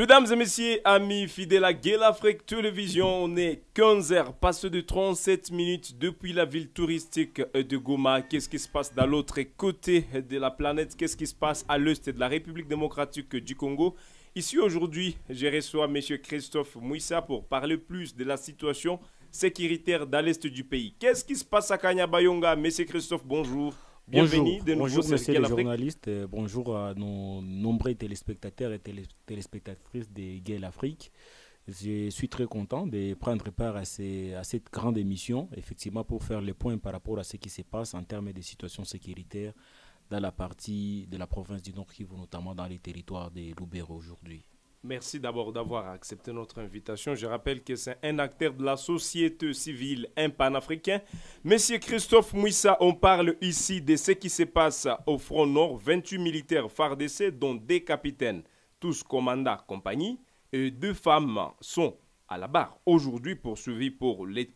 Mesdames et messieurs, amis fidèles à Gay Afrique Télévision, on est 15h, passé de 37 minutes depuis la ville touristique de Goma. Qu'est-ce qui se passe de l'autre côté de la planète? Qu'est-ce qui se passe à l'est de la République démocratique du Congo? Ici aujourd'hui, je reçois M. Christophe Mouissa pour parler plus de la situation sécuritaire dans l'est du pays. Qu'est-ce qui se passe à Kanyabayonga? M. Christophe, bonjour. Bienvenue de nouveau bonjour sur monsieur Gay les Afrique. journalistes, bonjour à nos nombreux téléspectateurs et téléspectatrices de Gay Afrique. Je suis très content de prendre part à cette grande émission, effectivement pour faire le point par rapport à ce qui se passe en termes de situation sécuritaire dans la partie de la province du Nord Kivu, notamment dans les territoires de Lubero aujourd'hui. Merci d'abord d'avoir accepté notre invitation. Je rappelle que c'est un acteur de la société civile, un panafricain. Monsieur Christophe Mouissa, on parle ici de ce qui se passe au front nord. 28 militaires FARDC, dont des capitaines, tous commandants compagnie, et 2 femmes sont à la barre aujourd'hui poursuivies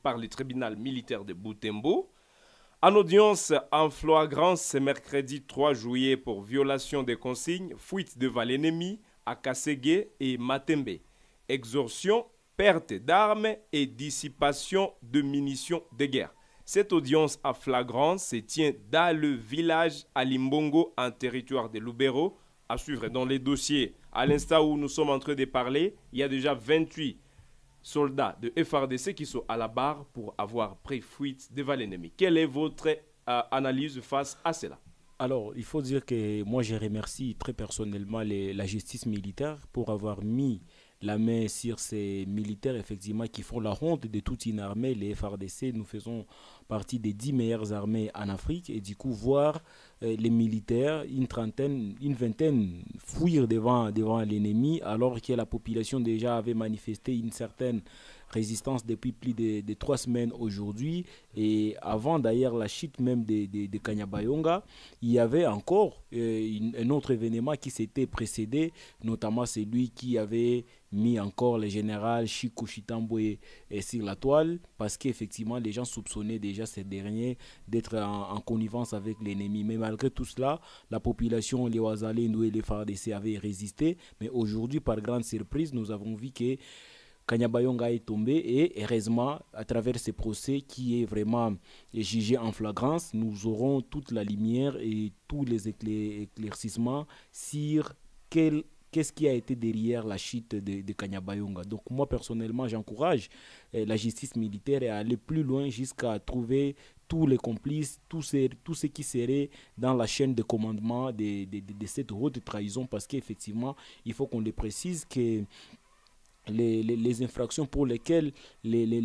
par le tribunal militaire de Butembo. En audience en flagrance ce mercredi 3 juillet pour violation des consignes, fuite devant l'ennemi, à Kasségué et Matembe. Extorsion, perte d'armes et dissipation de munitions de guerre. Cette audience à flagrance se tient dans le village Alimbongo en territoire de Lubero. À suivre dans les dossiers. À l'instant où nous sommes en train de parler, il y a déjà 28 soldats de FARDC qui sont à la barre pour avoir pris fuite devant l'ennemi. Quelle est votre analyse face à cela? Alors, il faut dire que moi, je remercie très personnellement la justice militaire pour avoir mis la main sur ces militaires, effectivement, qui font la honte de toute une armée. Les FARDC, nous faisons partie des 10 meilleures armées en Afrique. Et du coup, voir les militaires, une vingtaine, fuir devant l'ennemi, alors que la population déjà avait manifesté une certaine résistance depuis plus de 3 semaines aujourd'hui. Et avant d'ailleurs la chute même de Kanyabayonga, il y avait encore un autre événement qui s'était précédé, notamment celui qui avait mis encore le général Chikou Chitambwe sur la toile, parce qu'effectivement les gens soupçonnaient déjà ces derniers d'être en connivence avec l'ennemi. Mais malgré tout cela, la population, les Ouazalendou et les FARDC avaient résisté. Mais aujourd'hui, par grande surprise, nous avons vu que Kanyabayonga est tombé et heureusement, à travers ce procès qui est vraiment jugé en flagrance, nous aurons toute la lumière et tous les éclaircissements sur qu'est-ce qui a été derrière la chute de Kanyabayonga. Donc moi personnellement, j'encourage la justice militaire à aller plus loin jusqu'à trouver tous les complices, tous ceux qui seraient dans la chaîne de commandement de cette haute trahison, parce qu'effectivement, il faut qu'on le précise que les infractions pour lesquelles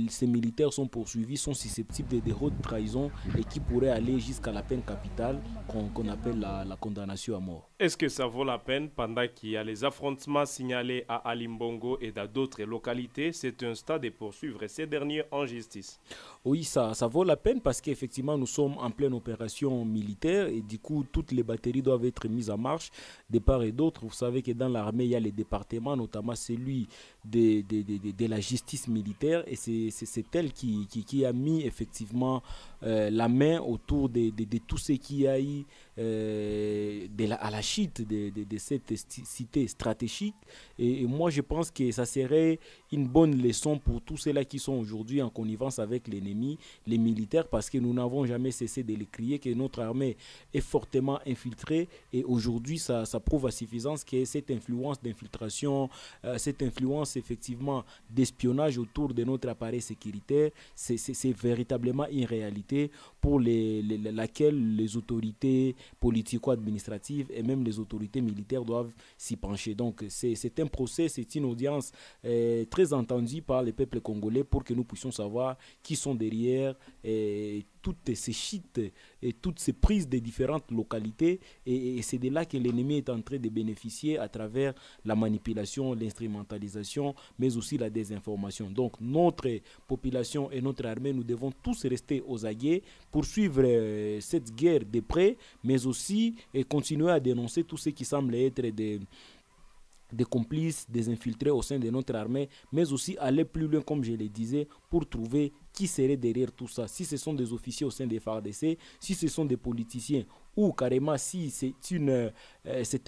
ces militaires sont poursuivis sont susceptibles de haute trahison et qui pourraient aller jusqu'à la peine capitale qu'on appelle la condamnation à mort. Est-ce que ça vaut la peine pendant qu'il y a les affrontements signalés à Alimbongo et dans d'autres localités? C'est un stade de poursuivre ces derniers en justice. Oui, ça vaut la peine parce qu'effectivement nous sommes en pleine opération militaire et du coup toutes les batteries doivent être mises en marche de part et d'autre. Vous savez que dans l'armée il y a les départements, notamment celui de la justice militaire, et c'est elle qui a mis effectivement la main autour de tout ce qui a eu à la chute de cette cité stratégique. Et moi je pense que ça serait une bonne leçon pour tous ceux-là qui sont aujourd'hui en connivence avec l'ennemi, les militaires, parce que nous n'avons jamais cessé de le crier que notre armée est fortement infiltrée, et aujourd'hui ça prouve à suffisance que cette influence d'infiltration, cette influence effectivement d'espionnage autour de notre appareil sécuritaire, c'est véritablement une réalité pour laquelle les autorités politico-administratives et même les autorités militaires doivent s'y pencher. Donc c'est un procès, c'est une audience très entendue par le peuple congolais pour que nous puissions savoir qui sont derrière toutes ces chutes et toutes ces prises de différentes localités, et c'est de là que l'ennemi est en train de bénéficier à travers la manipulation, l'instrumentalisation, mais aussi la désinformation. Donc notre population et notre armée, nous devons tous rester aux aguets, poursuivre cette guerre de près, mais aussi continuer à dénoncer tout ce qui semble être des complices, des infiltrés au sein de notre armée, mais aussi aller plus loin, comme je le disais, pour trouver qui serait derrière tout ça. Si ce sont des officiers au sein des FARDC, si ce sont des politiciens ou carrément si c'est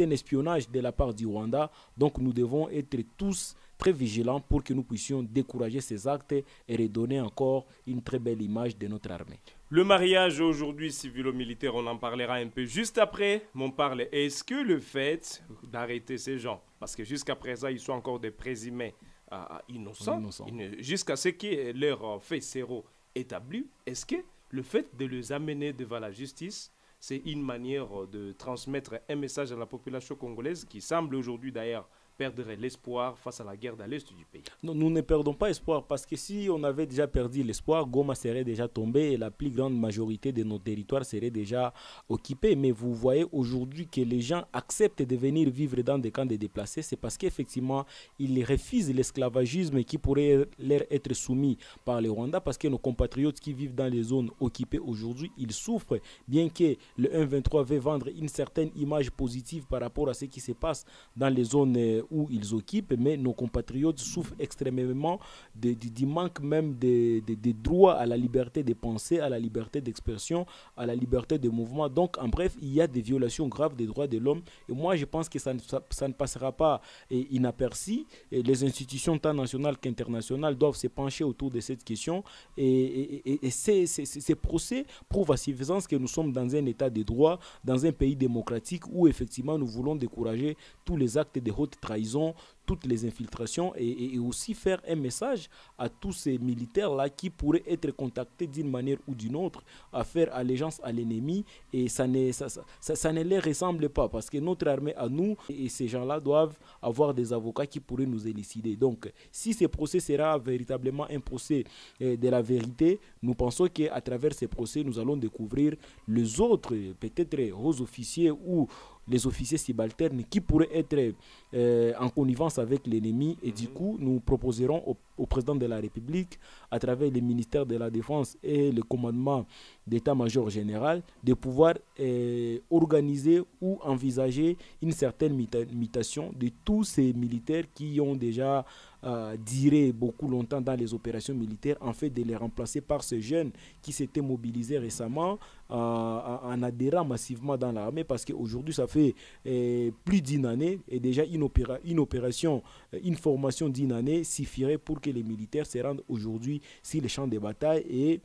un espionnage de la part du Rwanda. Donc nous devons être tous très vigilants pour que nous puissions décourager ces actes et redonner encore une très belle image de notre armée. Le mariage aujourd'hui civilo-militaire, on en parlera un peu juste après. On parle, est-ce que le fait d'arrêter ces gens, parce que jusqu'à présent, ils sont encore des présumés innocents, jusqu'à ce que leur fait zéro établi, est-ce que le fait de les amener devant la justice, c'est une manière de transmettre un message à la population congolaise qui semble aujourd'hui d'ailleurs perdre l'espoir face à la guerre dans l'est du pays? Non, nous ne perdons pas espoir parce que si on avait déjà perdu l'espoir, Goma serait déjà tombé et la plus grande majorité de nos territoires serait déjà occupée. Mais vous voyez aujourd'hui que les gens acceptent de venir vivre dans des camps de déplacés, c'est parce qu'effectivement, ils refusent l'esclavagisme qui pourrait leur être soumis par les Rwandais, parce que nos compatriotes qui vivent dans les zones occupées aujourd'hui, ils souffrent, bien que le 1-23 veut vendre une certaine image positive par rapport à ce qui se passe dans les zones où ils occupent, mais nos compatriotes souffrent extrêmement du manque même des droits à la liberté de penser, à la liberté d'expression, à la liberté de mouvement. Donc, en bref, il y a des violations graves des droits de l'homme. Et moi, je pense que ça ne passera pas inaperçu. Et les institutions tant nationales qu'internationales doivent se pencher autour de cette question. Et ces procès prouvent à suffisance que nous sommes dans un état de droit, dans un pays démocratique où, effectivement, nous voulons décourager tous les actes de haute trahison, toutes les infiltrations et aussi faire un message à tous ces militaires-là qui pourraient être contactés d'une manière ou d'une autre à faire allégeance à l'ennemi, et ça ne les ressemble pas, parce que notre armée à nous et ces gens-là doivent avoir des avocats qui pourraient nous élucider. Donc si ce procès sera véritablement un procès de la vérité, nous pensons qu'à travers ces procès nous allons découvrir les autres peut-être hauts officiers ou les officiers subalternes qui pourraient être en connivence avec l'ennemi, et du coup nous proposerons au président de la République, à travers le ministère de la Défense et le commandement d'état-major général, de pouvoir organiser ou envisager une certaine mutation de tous ces militaires qui ont déjà duré beaucoup longtemps dans les opérations militaires, en fait de les remplacer par ces jeunes qui s'étaient mobilisés récemment en adhérant massivement dans l'armée, parce qu'aujourd'hui ça fait plus d'une année, et déjà une opération, une formation d'une année suffirait pour que les militaires se rendent aujourd'hui sur les champs de bataille et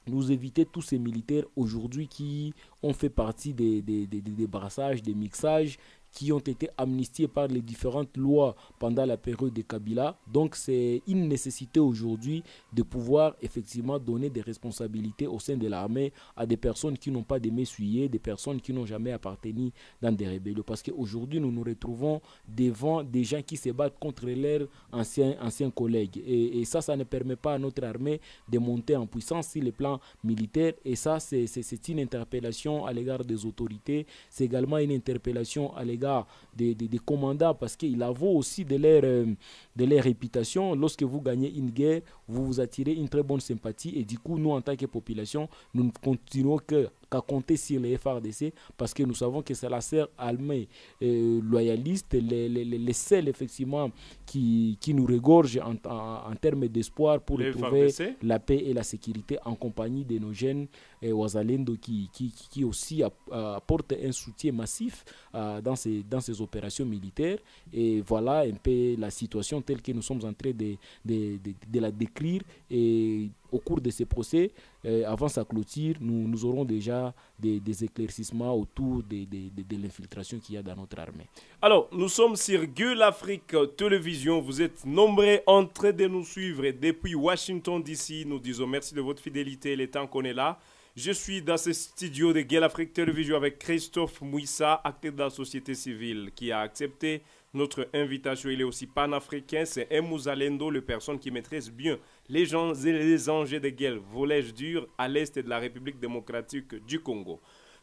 nous éviter tous ces militaires aujourd'hui qui ont fait partie des brassages, des mixages, qui ont été amnistiés par les différentes lois pendant la période de Kabila. Donc c'est une nécessité aujourd'hui de pouvoir effectivement donner des responsabilités au sein de l'armée à des personnes qui n'ont pas de m'essuyer, des personnes qui n'ont jamais appartenu dans des rébellions. Parce qu'aujourd'hui nous nous retrouvons devant des gens qui se battent contre leurs anciens collègues. Et ça ne permet pas à notre armée de monter en puissance sur le plan militaire. Et ça c'est une interpellation à l'égard des autorités. C'est également une interpellation à l'égard des commandants, parce qu'il a vaut aussi de leur réputation. Lorsque vous gagnez une guerre, vous vous attirez une très bonne sympathie, et du coup nous en tant que population, nous ne continuons qu'à compter sur les FARDC, parce que nous savons que c'est la sœur armée loyaliste, les seuls effectivement qui nous regorgent en termes d'espoir pour retrouver la paix et la sécurité, en compagnie de nos jeunes Wazalendo qui aussi apportent un soutien massif dans ces opérations militaires. Et voilà un peu la situation telle que nous sommes en train de la décrire. Et au cours de ces procès, avant sa clôture, nous aurons déjà des éclaircissements autour de l'infiltration qu'il y a dans notre armée. Alors, nous sommes sur Gueule Afrique Télévision. Vous êtes nombreux en train de nous suivre depuis Washington DC. Nous disons merci de votre fidélité, le temps qu'on est là. Je suis dans ce studio de Gueule Afrique Télévision avec Christophe Mouissa, acteur de la société civile, qui a accepté notre invitation. Il est aussi panafricain. C'est un Mouzalendo, le personne qui maîtrise bien les gens et les enjeux de guerre, volage dur à l'est de la République démocratique du Congo.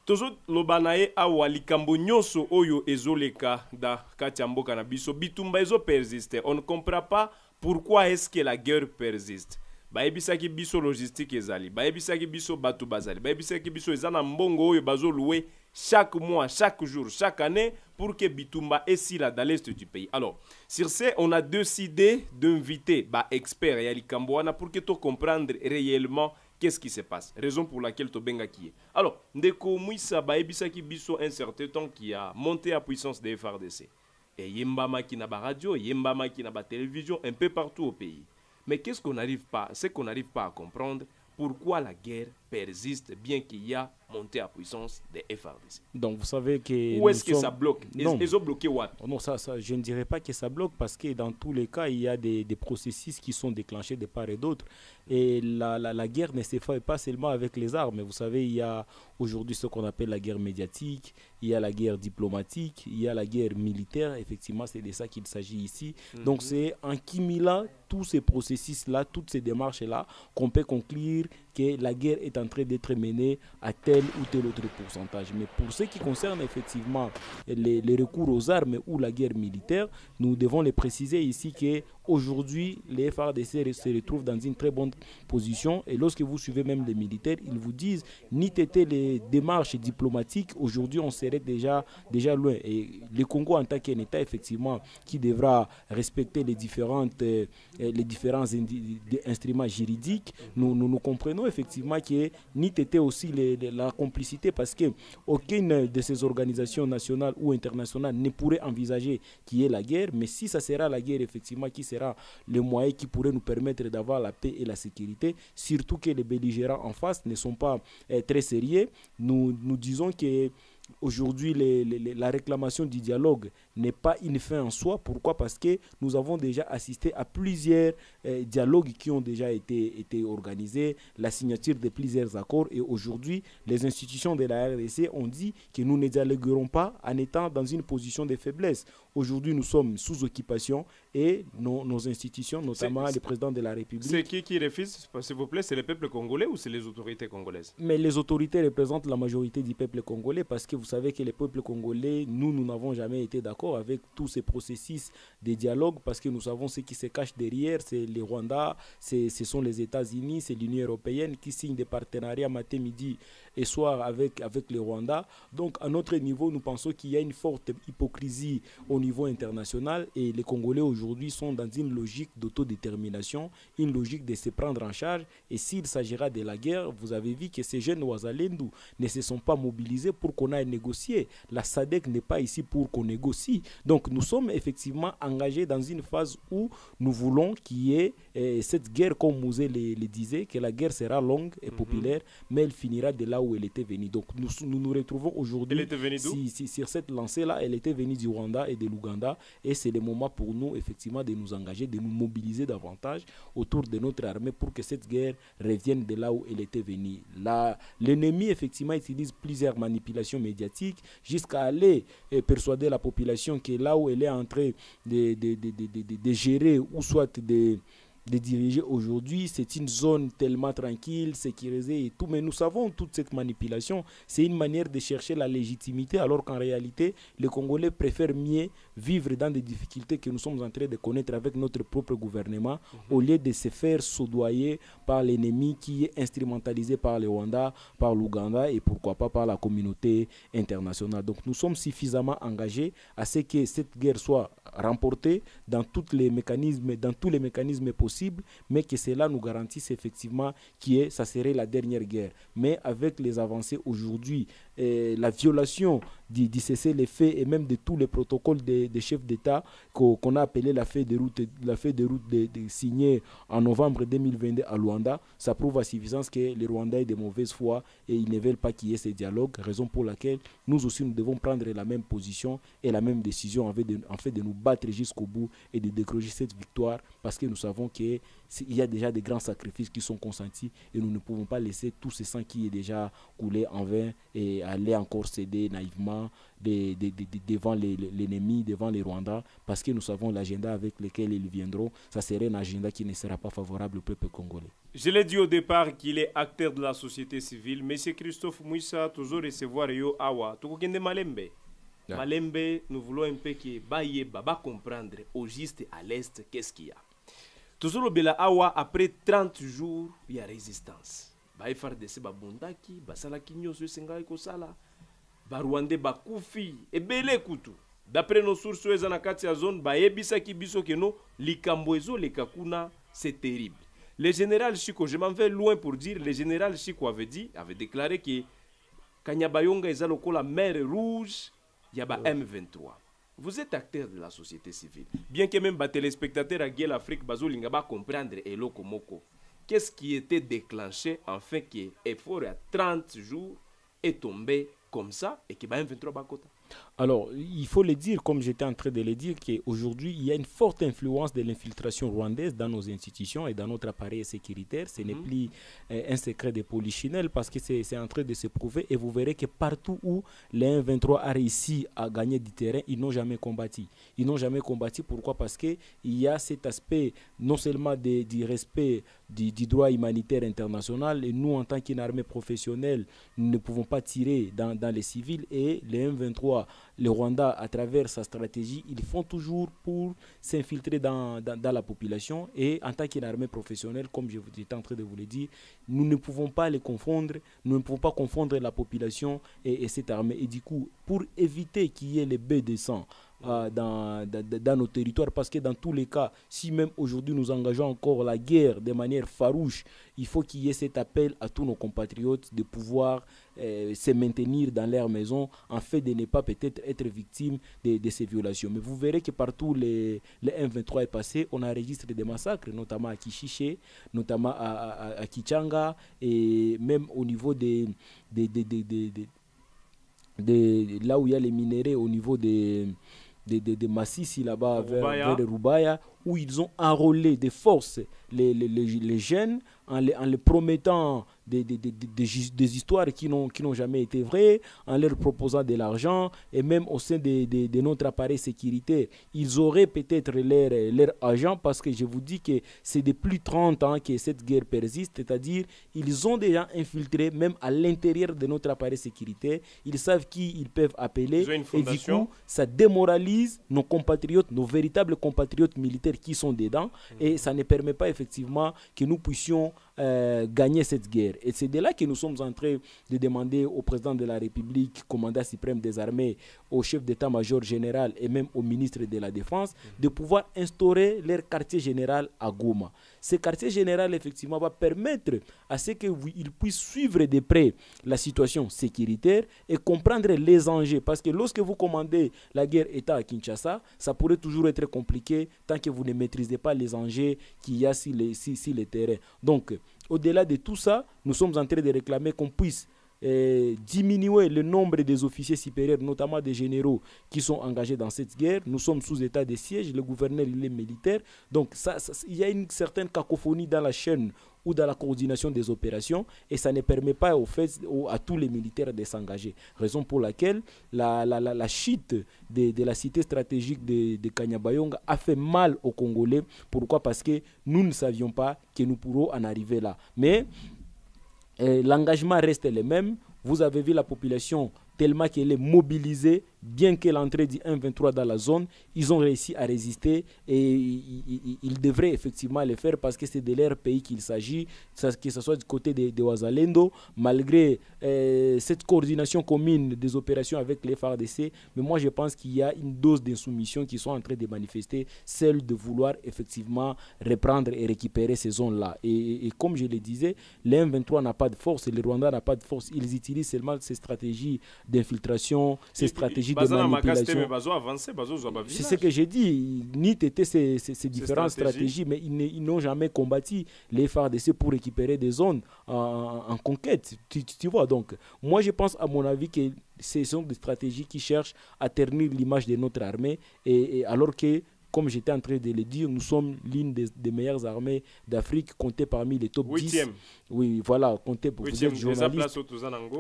Tozo lobanae awa likambo nyonso oyo ezoleka da kati ya mboka na biso bitumba ezo persiste. On ne comprend pas pourquoi est-ce que la guerre persiste. Baebisaki biso logistique ezali, baebisaki biso bato bazali, baebisaki biso ezana mbongo oyo bazo louer chaque mois, chaque jour, chaque année pour que bitumba esila dans l'est du pays. Alors, sur ce, on a décidé d'inviter experts et alikamboana pour que tu comprendre réellement qu'est-ce qui se passe? Raison pour laquelle Tobenga qui est. Alors, Ndeko Mouissa Baebisa qui biso un certain temps qui a monté à puissance des FRDC. Et Yembama qui n'a pas radio, Yembama qui n'a pas télévision, un peu partout au pays. Mais qu'est-ce qu'on n'arrive pas, c'est qu'on n'arrive pas à comprendre pourquoi la guerre persiste bien qu'il y a montée à puissance des FRDC. Donc vous savez que... Où est-ce que ça bloque? Non. Ils ont bloqué what? Non, ça, je ne dirais pas que ça bloque parce que dans tous les cas, il y a des processus qui sont déclenchés de part et d'autre. Et la guerre ne se fait pas seulement avec les armes. Vous savez, il y a aujourd'hui ce qu'on appelle la guerre médiatique, il y a la guerre diplomatique, il y a la guerre militaire. Effectivement, c'est de ça qu'il s'agit ici. Donc c'est en cumulant tous ces processus-là, toutes ces démarches-là, qu'on peut conclure que la guerre est en train d'être menée à tel ou tel autre pourcentage. Mais pour ce qui concerne effectivement les recours aux armes ou la guerre militaire, nous devons les préciser ici qu'aujourd'hui, les FARDC se retrouvent dans une très bonne position. Et lorsque vous suivez même les militaires, ils vous disent, ni t'étais les démarches diplomatiques, aujourd'hui on serait déjà loin. Et le Congo en tant qu'un État, effectivement, qui devra respecter les différents instruments juridiques, nous comprenons effectivement que ni t'étais aussi la complicité parce que aucune de ces organisations nationales ou internationales ne pourrait envisager qu'il y ait la guerre, mais si ça sera la guerre effectivement qui sera le moyen qui pourrait nous permettre d'avoir la paix et la sécurité, surtout que les belligérants en face ne sont pas très sérieux. Nous disons que aujourd'hui, la réclamation du dialogue n'est pas une fin en soi. Pourquoi? Parce que nous avons déjà assisté à plusieurs dialogues qui ont déjà été organisés, la signature de plusieurs accords. Et aujourd'hui, les institutions de la RDC ont dit que nous ne dialoguerons pas en étant dans une position de faiblesse. Aujourd'hui, nous sommes sous occupation et nos institutions, notamment le président de la République... C'est qui refuse, s'il vous plaît? C'est le peuple congolais ou c'est les autorités congolaises? Mais les autorités représentent la majorité du peuple congolais parce que vous savez que le peuple congolais, nous n'avons jamais été d'accord avec tous ces processus de dialogue parce que nous savons ce qui se cache derrière, c'est les Rwandais, ce sont les États-Unis, c'est l'Union européenne qui signe des partenariats matin, midi et soir avec les Rwandais. Donc à notre niveau, nous pensons qu'il y a une forte hypocrisie au niveau international et les Congolais aujourd'hui sont dans une logique d'autodétermination, une logique de se prendre en charge. Et s'il s'agira de la guerre, vous avez vu que ces jeunes Ouazalendou ne se sont pas mobilisés pour qu'on aille négocier. La SADC n'est pas ici pour qu'on négocie. Donc nous sommes effectivement engagés dans une phase où nous voulons qu'il y ait cette guerre, comme Mouzé le disait, que la guerre sera longue et populaire, mais elle finira de là où elle était venue. Donc nous retrouvons aujourd'hui... Elle était venue d'où? Sur cette lancée-là, elle était venue du Rwanda et de l'Ouganda. Et c'est le moment pour nous, effectivement, de nous engager, de nous mobiliser davantage autour de notre armée pour que cette guerre revienne de là où elle était venue. L'ennemi, effectivement, utilise plusieurs manipulations médiatiques jusqu'à aller persuader la population que là où elle est en train de gérer ou soit de diriger aujourd'hui, c'est une zone tellement tranquille, sécurisée et tout. Mais nous savons toute cette manipulation, c'est une manière de chercher la légitimité, alors qu'en réalité, les Congolais préfèrent mieux vivre dans des difficultés que nous sommes en train de connaître avec notre propre gouvernement, au lieu de se faire soudoyer par l'ennemi qui est instrumentalisé par le Rwanda, par l'Ouganda et pourquoi pas par la communauté internationale. Donc nous sommes suffisamment engagés à ce que cette guerre soit remportée dans tous les mécanismes possibles, mais que cela nous garantisse effectivement que ça serait la dernière guerre. Mais avec les avancées aujourd'hui, la violation du cessez-le-feu et même de tous les protocoles des chefs d'État qu'on a appelé la feuille de route signée en novembre 2022 à Luanda, ça prouve à suffisance que les Rwandais sont de mauvaise foi et ils ne veulent pas qu'il y ait ces dialogues, raison pour laquelle nous aussi nous devons prendre la même position et la même décision en fait de nous battre jusqu'au bout et de décrocher cette victoire, parce que nous savons qu'il y a déjà des grands sacrifices qui sont consentis et nous ne pouvons pas laisser tout ce sang qui est déjà coulé en vain et aller encore céder naïvement devant l'ennemi, devant les Rwandais, parce que nous savons l'agenda avec lequel ils viendront, ça serait un agenda qui ne sera pas favorable au peuple congolais. Je l'ai dit au départ qu'il est acteur de la société civile. Monsieur Christophe Mouissa, toujours recevoir Yo Awa. Tukokende Malembe. Yeah. Malembe, nous voulons un peu que Baba comprendre au juste à l'est qu'est-ce qu'il y a. Toujours le Bela Awa, après 30 jours, il y a résistance. Baï FARDC babundaki, basalaki nyoso sengai kosala. Barwande bakufi, ebele kutu. D'après nos sources, ezana kati ya zone, baebisa ki biso keno, likambo ezo lekakuna, c'est terrible. Le général Chico, je m'en vais loin pour dire, le général Chico avait déclaré que Kanyabayonga est la mer rouge, il y a M23. Vous êtes acteur de la société civile. Bien que même les téléspectateurs à Guel Afrique, Bazolinga va comprendre Eloko Moko. Qu'est-ce qui était déclenché afin que l'effort à 30 jours est tombé comme ça et que M23 va côté? Alors, il faut le dire, comme j'étais en train de le dire, qu'aujourd'hui, il y a une forte influence de l'infiltration rwandaise dans nos institutions et dans notre appareil sécuritaire. Ce n'est plus un secret de polichinelle parce que c'est en train de se prouver. Et vous verrez que partout où les 1-23 a réussi à gagner du terrain, ils n'ont jamais combattu. Ils n'ont jamais combattu. Pourquoi? Parce qu'il y a cet aspect non seulement du respect du droit humanitaire international. Et nous, en tant qu'une armée professionnelle, nous ne pouvons pas tirer dans les civils. Et les 1-23, le Rwanda, à travers sa stratégie, ils font toujours pour s'infiltrer dans la population. Et en tant qu'une armée professionnelle, comme j'étais en train de vous le dire, nous ne pouvons pas les confondre. Nous ne pouvons pas confondre la population et cette armée. Et du coup, pour éviter qu'il y ait les baies de sang dans nos territoires, parce que dans tous les cas, si même aujourd'hui nous engageons encore la guerre de manière farouche, il faut qu'il y ait cet appel à tous nos compatriotes de pouvoir se maintenir dans leur maison en fait de ne pas peut-être être victime de ces violations. Mais vous verrez que partout les M23 est passé, on a enregistré des massacres, notamment à Kishiché, notamment à Kichanga, et même au niveau de là où il y a les minéraux, au niveau de Massissi là-bas vers Rubaya, où ils ont enrôlé des forces les jeunes en les promettant des histoires qui n'ont jamais été vraies, en leur proposant de l'argent, et même au sein de notre appareil sécuritaire, ils auraient peut-être leur agent, parce que je vous dis que c'est depuis 30 ans que cette guerre persiste, c'est-à-dire ils ont déjà infiltré même à l'intérieur de notre appareil sécuritaire, ils savent qui ils peuvent appeler, et du coup ça démoralise nos compatriotes, nos véritables compatriotes militaires qui sont dedans, et ça ne permet pas effectivement que nous puissions gagner cette guerre. Et c'est de là que nous sommes en train de demander au président de la République, commandant suprême des armées, au chef d'état-major général et même au ministre de la Défense de pouvoir instaurer leur quartier général à Goma. Ce quartier général, effectivement, va permettre à ce qu'ils puissent suivre de près la situation sécuritaire et comprendre les enjeux. Parce que lorsque vous commandez la guerre État à Kinshasa, ça pourrait toujours être compliqué tant que vous ne maîtrisez pas les enjeux qu'il y a sur les terrains. Donc, au-delà de tout ça, nous sommes en train de réclamer qu'on puisse diminuer le nombre des officiers supérieurs, notamment des généraux qui sont engagés dans cette guerre. Nous sommes sous état de siège, le gouverneur il est militaire. Donc il y a une certaine cacophonie dans la chaîne ou dans la coordination des opérations, et ça ne permet pas à tous les militaires de s'engager. Raison pour laquelle la chute de la cité stratégique de Kanyabayonga a fait mal aux Congolais. Pourquoi? Parce que nous ne savions pas que nous pourrons en arriver là. Mais l'engagement reste le même. Vous avez vu la population tellement qu'elle est mobilisée, bien que l'entrée du 1-23 dans la zone, ils ont réussi à résister, et ils devraient effectivement le faire parce que c'est de leur pays qu'il s'agit, que ce soit du côté de Ouazalendo, malgré cette coordination commune des opérations avec les FARDC. Mais moi je pense qu'il y a une dose d'insoumission qui sont en train de manifester, celle de vouloir effectivement reprendre et récupérer ces zones-là. Et comme je le disais, le 1-23 n'a pas de force, le Rwanda n'a pas de force, ils utilisent seulement ces stratégies d'infiltration, ces stratégies de manipulation. C'est ce que j'ai dit. NIT était ces différentes stratégies, mais ils n'ont jamais combattu les FARDC pour récupérer des zones en conquête. Tu vois, donc, moi je pense à mon avis que ce sont des stratégies qui cherchent à ternir l'image de notre armée, et alors que, comme j'étais en train de le dire, nous sommes l'une des meilleures armées d'Afrique, comptée parmi les top 10. Oui, voilà, comptée pour vous êtes journaliste.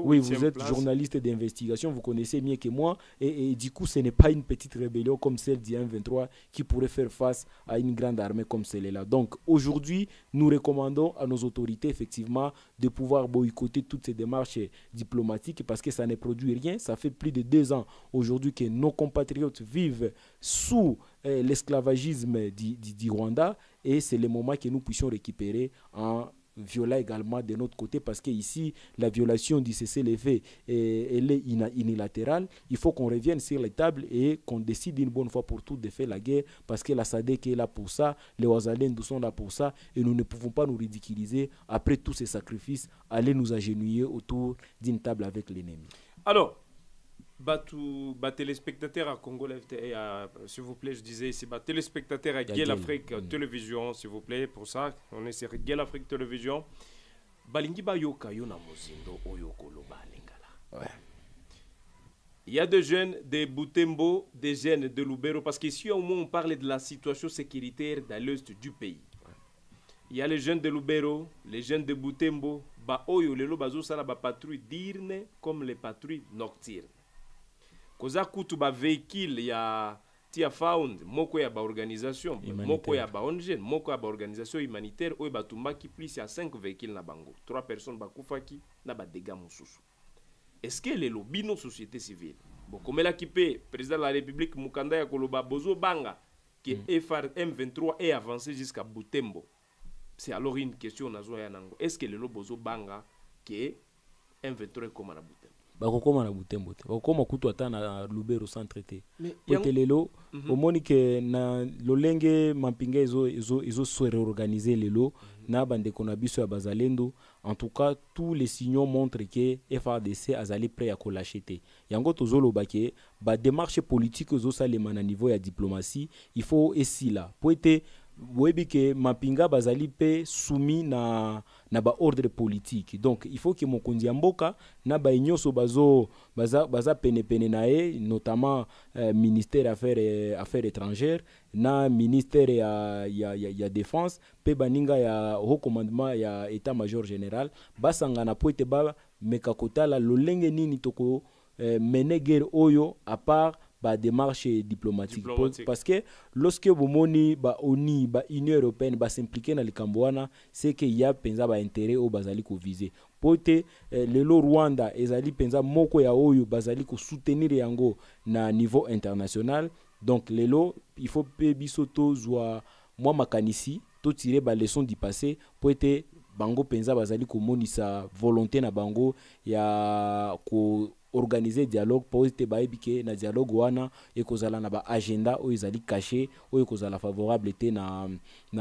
Oui, vous êtes journaliste d'investigation, vous connaissez mieux que moi. Et du coup, ce n'est pas une petite rébellion comme celle du 1-23 qui pourrait faire face à une grande armée comme celle-là. Donc, aujourd'hui, nous recommandons à nos autorités, effectivement, de pouvoir boycotter toutes ces démarches diplomatiques parce que ça ne produit rien. Ça fait plus de 2 ans aujourd'hui que nos compatriotes vivent sous l'esclavagisme du Rwanda, et c'est le moment que nous puissions récupérer en viola également de notre côté, parce que ici la violation du cessez-le-feu elle est unilatérale. Il faut qu'on revienne sur les tables et qu'on décide une bonne fois pour toutes de faire la guerre, parce que la SADC est là pour ça, les Ouazalendou sont là pour ça, et nous ne pouvons pas nous ridiculiser après tous ces sacrifices, aller nous agenouiller autour d'une table avec l'ennemi. Alors, téléspectateurs à Congo, s'il vous plaît, je disais ici, téléspectateurs à Guel Afrique Télévision, s'il vous plaît, pour ça, on est sur Guel Afrique Télévision. Balingi Bayoka Yona Mozindo Oyokolo Balingala. Ouais. Il y a des jeunes de Butembo, des jeunes de Lubero, parce qu'ici au moins on parle de la situation sécuritaire dans l'est du pays. Il y a les jeunes de Lubero, les jeunes de Butembo, Oyo, les Lobazo Sala, patrouilles diurnes comme les patrouilles nocturnes. Koza kutu ba véhicule ya tia found moko ya ba organisation moko ya ba ONG moko ya ba organisation humanitaire oyo batumbaki plus ya 5 véhicules na bango 3 personnes bakufaki na ba dégâts mususu. Est-ce que les lobby no société civile bokomela kipe président de la République mukanda ya koloba bozo banga que M23 est avancé jusqu'à Butembo? C'est alors une question nazo ya nango. Est-ce que les lobby bozo banga que M23 comme na Butembo? Bakokoma na Butembo te bakokoma kutu ata na Lubero sans traité pote lelo omoni ke na lolenge mampinga ezo se réorganiser lelo na bandeko na biso ya bazalendo. En tout cas tous les signaux montrent que FARDC azali prêt à kolachete yango tozoloba ke ba démarche politique ezo salema na niveau ya diplomatie. Il faut esila po ete boyebi ke mapinga bazali pe soumis na ba ordre politique. Donc il faut que mokonzi ya mboka na ba nyonso baza pene na ye, notamment ministère affaires étrangères na ministère ya défense pe baninga ya haut commandement ya état major général basangana po ete ba mekakotala lolenge nini toko mener guerre oyo à part ba démarche diplomatique. Parce que lorsque vous moni ba ONU ba Union européenne ba s'impliquer na likambo wana, c'est que y a penza ba intérêt au bazali ko viser pote lelo Rwanda ezali penza moko ya oyo bazali ko soutenir yango na niveau international. Donc lelo il faut pe biso to zwa moi makanisi to tirer ba leçon du passé pote bango penza bazali ko monisa volonté na bango ya ko organiser dialogue pour te baibike na dialogue wana ekozala na ba agenda o ezali caché o ekozala favorable te na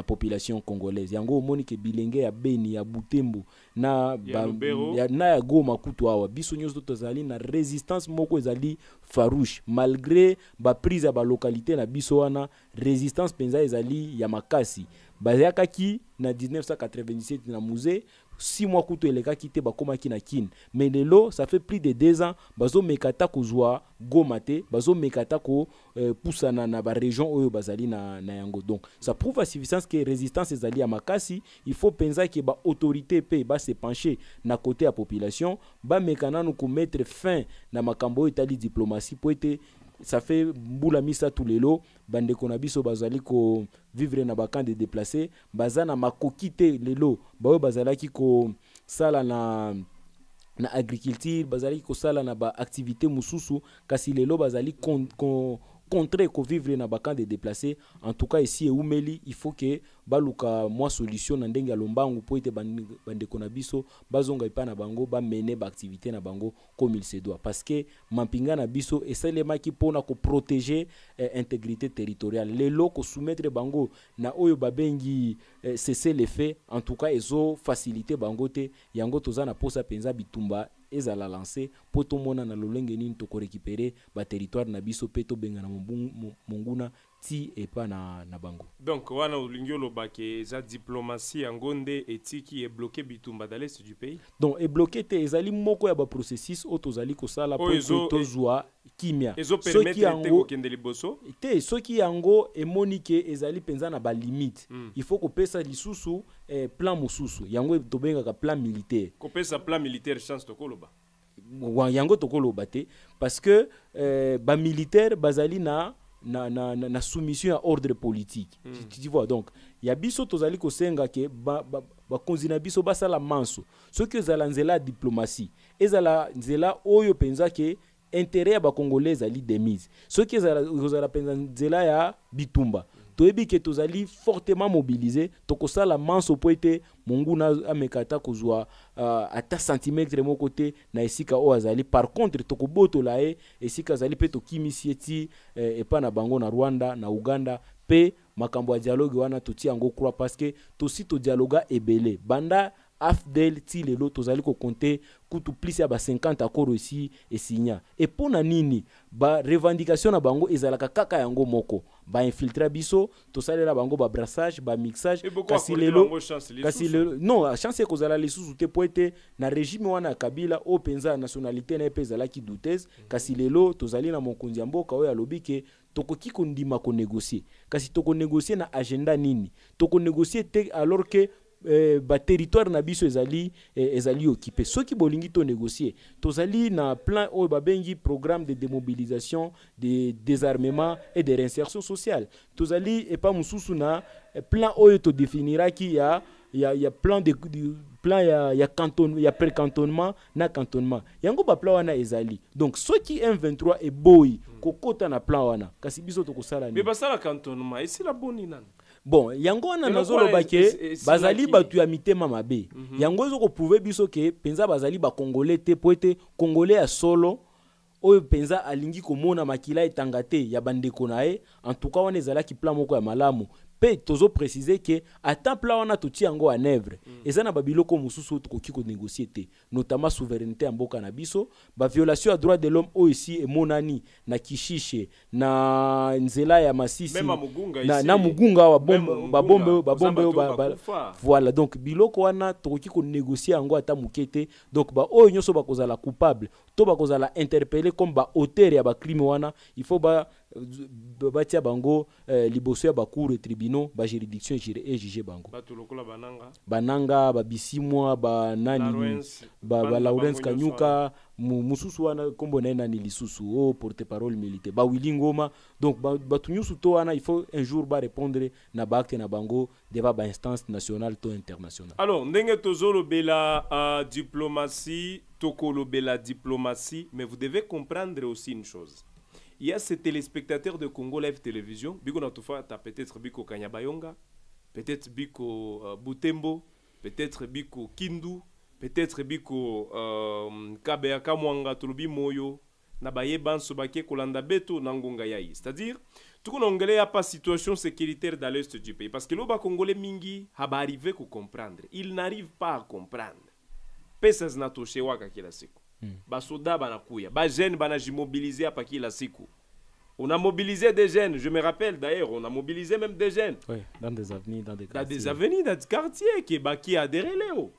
population congolaise. Yango omoni ke bilenge ya Beni ya Butembo na ya Goma kutu awa biso nyonso tozali na résistance moko ezali farouche malgré ba prise ya ba localité na biso wana résistance penza ezali ya makasi. Bazakaki na 1997 na musée 6 mois kuto eleka kite bakoma ki na kin, mais lelo ça fait plus de 2 ans bazo mekata kozwa Goma te bazo mekata ko pusana na ba région oyo bazali na yango. Donc ça prouve à suffisance que résistance ezali ya makasi. Il faut penser que ba autorité pe ba se pencher na côté ya population ba mekana no ko mettre fin na makambo etali diplomatie po ete ça fait mbula misa tous les lots bande konabiso bazali ko vivre na bakan de déplacés bazana makokite lelo bawe bazalaki ko sala na agriculture bazali ko sala na ba activité mususu kasi lelo bazali contrer ko vivre na bakan de déplacés. En tout cas ici eumeli il faut que baluka moi solution na ndenge ya lombangu po ete bande konabiso bazonga ipa na bango ba mener ba activité na bango comme il se doit, parce que mampinga na biso esalema ki pona ko protéger intégrité territoriale lelo ko soumettre bango na oyo babengi cesser les faits. En tout cas ezo faciliter bango te yango tozana posa penza bitumba ezala lancé po to mona na lolenge nini to ko récupérer ba territoire na biso pe to benga na monguna ti et pas na bango. Donc wana ulingio lobake za diplomatie ngonde etiki est bloqué bitumba dans l'est du pays. Donc est bloqué te ezali moko ya ba processus otozali ko sala po to zwa kimia soki yango kendeli boso te soki yango emonike ezali penza na ba limite. Il faut ko pesa lisusu plan mususu yango to benga ka plan militaire ko pesa plan militaire chance to koloba yango to koloba te parce que ba militaire bazali na soumission à ordre politique. Tu vois, donc il y a biso tozali ko senga ke ba konzina biso basala manso ce que zala nzela diplomatie ezala nzela oyo penza ke intérêt ya ba congolais ali demise ce que zala penza nzela ya bitumba toyebi ke tozali fortement mobilisé tokosala manso po ete monguna amekata kozwa ata centimètre moko te na esika o azali. Par contre tokobotola ye esika azali pe tokimisi eti epa na bango na Rwanda na Uganda pe makambo ya dialogue wana toti yango croix parce que tosi to dialoga ebele banda AFDEL ti lelo tozali ko compter kutu plus ya ba 50 accords ici et signa et pona nini ba revendication na bango ezalaka kaka yango moko ba infiltrer biso tosalela bango ba brassage ba mixage kasi lelo non chance ko zala lisusu te poete na régime wana Kabila o penza nationalité na pezala ki douteuse kasi lelo tozali na mokonzi ya mboka oyo alobi ke tokoki kondima ko négocier kasi toko négocier na agenda nini toko négocier te alors que ba territoire na biso ezali occupé soki bolingi to négocier tozali na plan o babengi programme de démobilisation de désarmement et de réinsertion sociale tozali epa mususu na plan oyo to définira ki ya plan de plan ya canton ya pré-cantonnement na cantonnement yango ba plan wana ezali donc soki M23 e boy kokota na plan wana kasi biso to kosala ni mais basala cantonnement et c'est la bonne nana. Bon, yango wana nazolo bake bazali batu ya mitema mabe. Yango ezo ko prouver biso ke penza bazali ba congolais te poete congolais ya solo oyo penza alingi komona makila etangate ya bandeko nae en tout cas wana ezalaki plan moko ya malamu. Pe tozo préciser que ata plan wana toti yango en œuvre. Ezana babiloko mususu tokoki ko négocier te, notamment souveraineté ya mboka na biso, ba violation ya droits de l'homme o ici et monani na Kishishe, na nzela ya Masisi, na Mugunga wa bombe voilà donc biloko wana tokoki ko négocier yango ata mukete. Donc ba oyo nyoso bakozala coupable, to bakozala interpellé comme ba auteur ya ba crime wana, il faut batia bango liboso ya bacour et tribunaux ba juridiction et juger bango batulokola bananga babisimwa ba nani ba Lawrence Kanyuka mususu wana kombo na nani lisusu porte-parole militaire ba Wilingoma donc batunyusu to wana il faut un jour ba répondre na ba acte na bango devant ba instance nationale to internationale. Alors ndenge tozolo bela diplomatie tokolo bela diplomatie, mais vous devez comprendre aussi une chose. Il y a ces téléspectateurs de Congo Live Télévision, Biko Natoufa, peut-être Biko Kanyabayonga, peut-être Biko Butembo, peut-être Biko Kindu, peut-être Biko Kabeaka Mwanga Tulubi Moyo, Nabaye Banso Bake Kolanda Beto Nangonga Yaï. C'est-à-dire, tout le monde n'a pas situation sécuritaire dans l'est du pays. Parce que l'Oba Congolais Mingi n'a pas arrivé à comprendre. Il n'arrive pas à comprendre. Pesas Natoshe Waka Kila Seko. Basoda banakuya ba jeunes banajimobiliser apa kila siku. On a mobilisé des jeunes, je me rappelle d'ailleurs, on a mobilisé même des jeunes. Oui, dans des avenues, dans des quartiers. Dans des avenues, dans des quartiers qui adhéré Léo.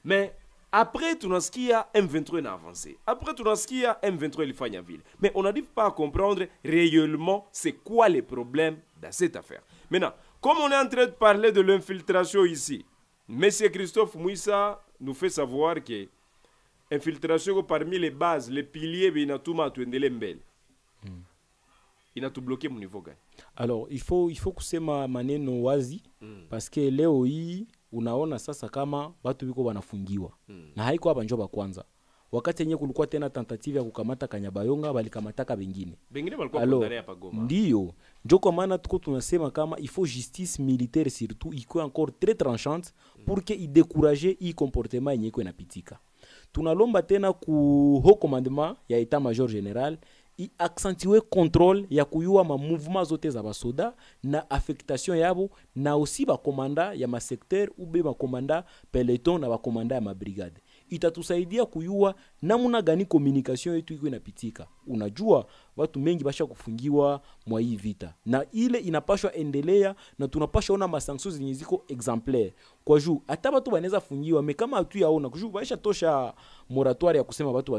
Mais après tout ce qui a M23 n'a avancé. Après tout ce qui a M23 il fanya ville. Mais on n'arrive pas à comprendre réellement c'est quoi les problèmes dans cette affaire. Maintenant, comme on est en train de parler de l'infiltration ici, Monsieur Christophe Mouissa nous fait savoir que infiltration parmi les bases, les piliers, il a tout bloqué mon niveau. Alors, il faut que c'est maneno wazi parce que leo hii unaona sasa kama watu biko wanafungiwa. Na haiko hapa njoba kwanza. Wakati yenye kulikuwa tena tentative ya kukamata Kanyabayonga balikamataka bengine. Bengine balikuwa kondane hapa Goma. Ndio. Ndio kwa maana tuko tunasema kama il faut justice militaire surtout iko encore très tranchante pour que il décourager i comportement yenye iko inapitika. Tunalomba tena ku haut commandement ya état major général i accentuer contrôle ya kuyua ma mouvement zote za basoda na affectation yabo na aussi ba komanda ya ma secteur ou be ba komanda peloton na ba komanda ya ma brigade. Itatusaidia kuyua namuna gani communication yetu iko inapitika. Unajua watu mengi basha kufungiwa mwa hii vita na ile inapashwa endelea na tunapashwa ona ma sanctions zenye ziko exemplaire kwa juu hata watu wanaweza fungiwa me kama tu yaona kujua baisha tosha moratoire ya kusema watu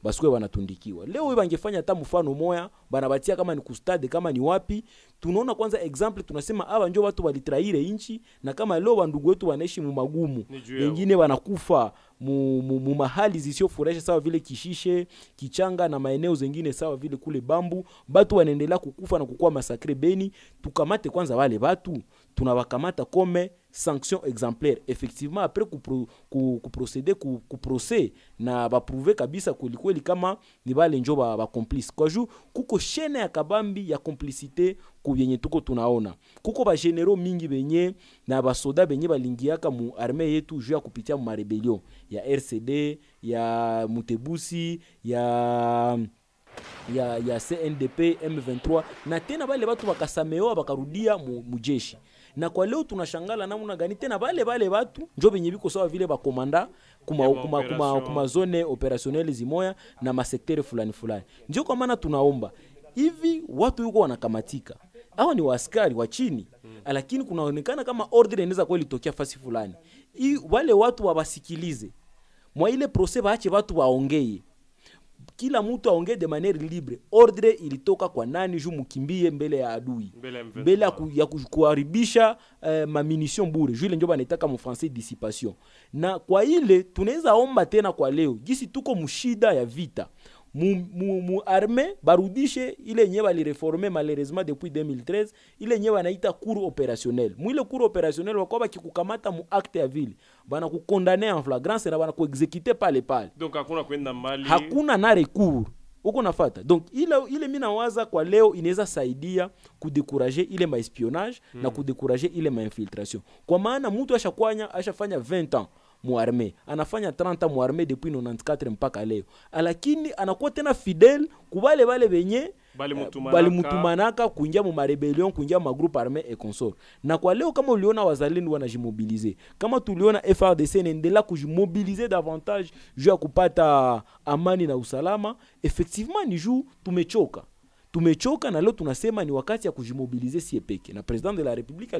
basikwe wanatundikiwa. Leo wewe bangefanya hata mfano moya banabatia kama ni kustade kama ni wapi, tunaona kwanza example tunasema aba njoo watu walitraire inchi na kama leo bandugu wetu wanaishi mu magumu wengine wanakufa mu mahali zisizofurahisha sawa vile Kishishe, Kichanga na maeneo zingine sawa vile kule Bambu, batu wanaendelea kukufa na kukua masakre Beni. Tukamate kwanza wale batu, tunawakamata kome sanction exemplaire effectivement après procéder procès na ba prouver kabisa kweli kama ni bale njo ba complice kwa juu kuko chaîne ya kabambi ya complicité kubyenye tuko tunaona kuko ba généraux mingi benye na ba soda benye balingiaka mu armée yetu juu ya kupitia mu rebellion ya RCD ya Mutebusi ya CNDP M23 na tena bale batu bakasameoa bakarudia mujeshi. Na kwa leo tunashangala namna gani tena bale batu njo benye biko sawa vile ba komanda kuma zone opérationnelle zimoya na masektere fulani. Ndio kwa maana tunaomba hivi watu yuko wanakamatika. Hao ni waaskari wa chini. Lakini kunaonekana kama order inaweza kweli tokea fasi fulani. Wale watu wabasikilize. Mwa ile procès baache watu waongee. Kila mtu aongee de manière libre. Ordre ilitoka kwa nani juu mukimbie mbele ya adui. Mbele ya kuharibisha mamunition bure. Juu ile ndio banataka mu français dissipation. Na kwa ile tunaweza omba tena kwa leo. Gisi tuko mushida ya vita. Mu armée barudishe ile nyewe balireformer malheureusement depuis 2013 ile nyewe wanaita cour opérationnel. Mu ile cour opérationnel wako bakikukamata mu acte ya ville bana kukondamner en flagrance na bana kuexécuter pale. Donc hakuna kwenda mbali. Hakuna na recours. Uko nafuata. Donc ile mimi nawaza kwa leo inaweza saidia kudécourager ile ma espionnage na kudécourager ile ma infiltration. Kwa maana mtu ashafanya 20 ans mu armée, anafanya 30 ans mu armée depuis 94 mpaka leo. Lakini anakuwa tena fidèle kubale bale benye bali mutumanaka kuingia mu rebellion, kuingia mu groupe armé et consort. Na kwa leo kama uliona wazalendo wanajimobiliser, kama tuliona FARDC inaendelea kujimobiliser davantage juu ya kupata amani na usalama, effectivement ni juu tumechoka na leo tunasema ni wakati ya kujimobiliser si peke. Na president de la République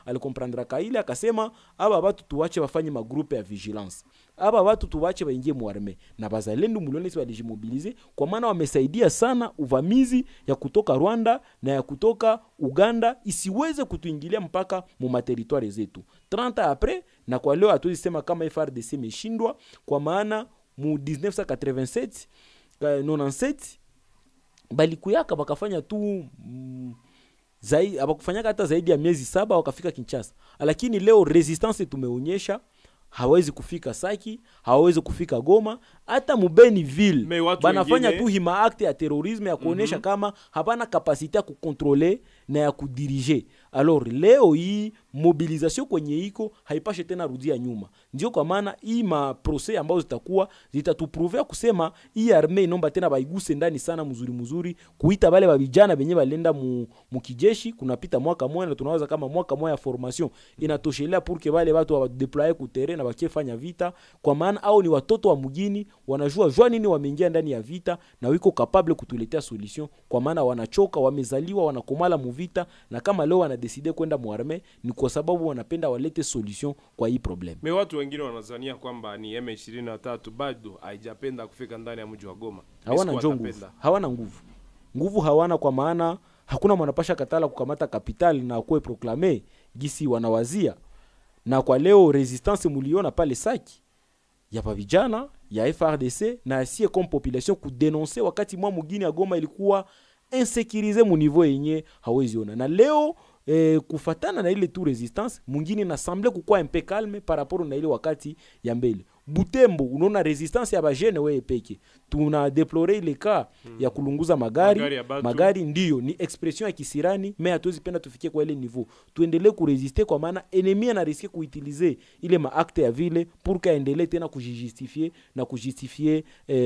alikomprendra kaile akasema aba watu tuwache wafanye magroupe ya vigilance. Aba watu tuwache waingie mu armée. Na bazalendo mulione si walijimobiliser kwa maana wamesaidia sana uvamizi ya kutoka Rwanda na ya kutoka Uganda isiweze kutuingilia mpaka mu materitoire zetu. 30 après na kwa leo hatuwezi sema kama FARDC imeshindwa kwa maana mu 1987 97 balikuyaka bakafanya tu zaidi abakufanyaka hata zaidi ya miezi 7 wakafika Kinshasa. Lakini leo resistance tumeonyesha hawezi kufika Saki, hawezi kufika Goma, hata Mubeni ville banafanya tu hima acte ya terrorisme ya kuonesha kama hapana kapasite ya kukontrole na ya kudiriger. Alors leo hii mobilisation kwenye iko haipashe tena rudia nyuma. Ndio kwa maana hii ma procès ambao zitatuprove kusema hii armée inomba tena baiguse ndani sana mzuri kuita bale babijana benye balenda mu kijeshi. Kunapita mwaka moja na tunawaza kama mwaka moja ya formation inatoshelea pour que bale watu wa deployer ku terrain na bakifanya vita, kwa maana au ni watoto wa mugini wanajua nini wameingia ndani ya vita na wiko capable kutuletea solution, kwa maana wanachoka, wamezaliwa, wanakomala mu vita, na kama leo wanadecide kwenda mu armée ni kwa sababu wanapenda walete solution kwa hii problem. Watu wengine wanazania kwamba ni M23 bado haijapenda kufika ndani ya mji wa Goma. Hawana nguvu hawana, kwa maana hakuna mwanapasha katala kukamata capital na kuwe proclamer gisi wanawazia. Na kwa leo resistance muliona pale Saki ya vijana ya FARDC na asie comme population kudenoncer wakati mwa mugini ya Goma ilikuwa insécurisé mu niveau yenye hawezi ona. Na leo kufatana na ile tu resistance mungini na semble kukua un peu calme par rapport na ile wakati ya mbele. Butembo unaona resistance ya bajene wewe peke. Tuna deplorer ile cas ya kulunguza magari ndio ni expression ya kisirani, mais hatuwezi penda tufikie kwa ile niveau. Tuendelee kurezister kwa maana ennemi ana risque kuutiliser ile ma acte ya vile pour kaendelee tena kujijustifier na kujustifier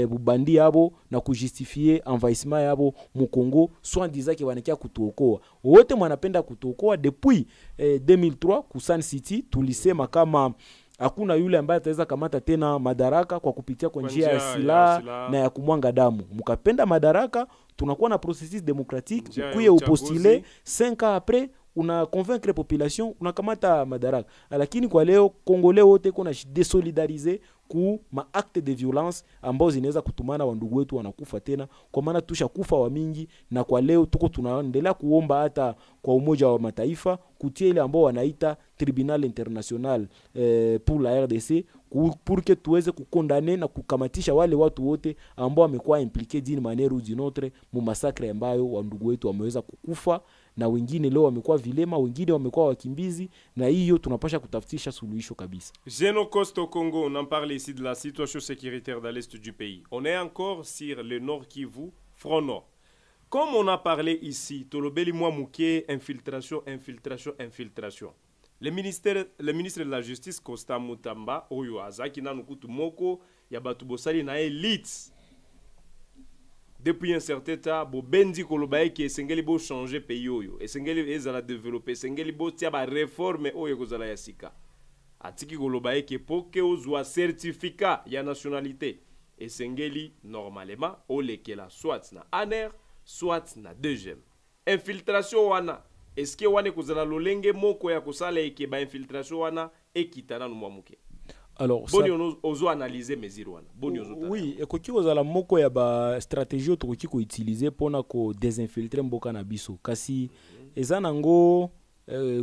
bubandi yabo na kujustifier envahissement yabo mu Congo, soit disant que wanakia kutuokoa. Wote mwanapenda kutuokoa depuis 2003 ku Sun City tulisema kama hakuna yule ambaye ataweza kamata tena madaraka kwa kupitia kwa njia ya silaha na ya kumwanga damu. Mkapenda madaraka, tunakuwa na processus démocratique, ukuye upostile 5 ans après una convaincre population unakamata madaraka. Lakini kwa leo Congolais wote kuna desolidariser ku ma acte de violence ambao zinaweza kutumana wandugu wetu wanakufa tena, kwa maana tusha kufa wa mingi. Na kwa leo tuko tunaendelea kuomba hata kwa Umoja wa Mataifa kutia ile ambao wanaita Tribunal International pour la RDC pour que tuweze kukondane na kukamatisha wale watu wote ambao wamekuwa impliqués d'une manière ou d'une autre mu massacre ambayo wandugu wetu wameweza kukufa na wengine leo wamekuwa vilema, wengine wamekuwa wakimbizi, na hiyo tunapasha kutafutisha suluhisho kabisa. Geno Coste au Congo, on en parle ici de la situation sécuritaire dans l'est du pays. On est encore sur le Nord Kivu, front nord. Comme on a parlé ici, Tolobeli Mouamouké, infiltration, infiltration, infiltration. Le ministre de la Justice, Costa Mutamba, Oyo Azaki Nanukutu Moko, Yabatu Bosali na élite. Depuis un certain temps, bo bendi kolobaye ki esengeli bo changer pays oyo, esengeli ezala développer, esengeli bo tia ba réforme oyo kozala ya sika. Atiki kolobaye ki poke ozwa certificat ya nationalité, esengeli normalement olekela soit na ANER, soit na DGM. Infiltration wana, eske wane kozala lolenge moko ya kosala eke ba infiltration wana ekitana no mwamuke. Alors, boni ozo analyser mesure wana. Boni ozo oui, ekoki kozala moko ya ba stratégie tokoki ko utiliser pona ko désinfiltrer mboka na biso. Kasi eza nango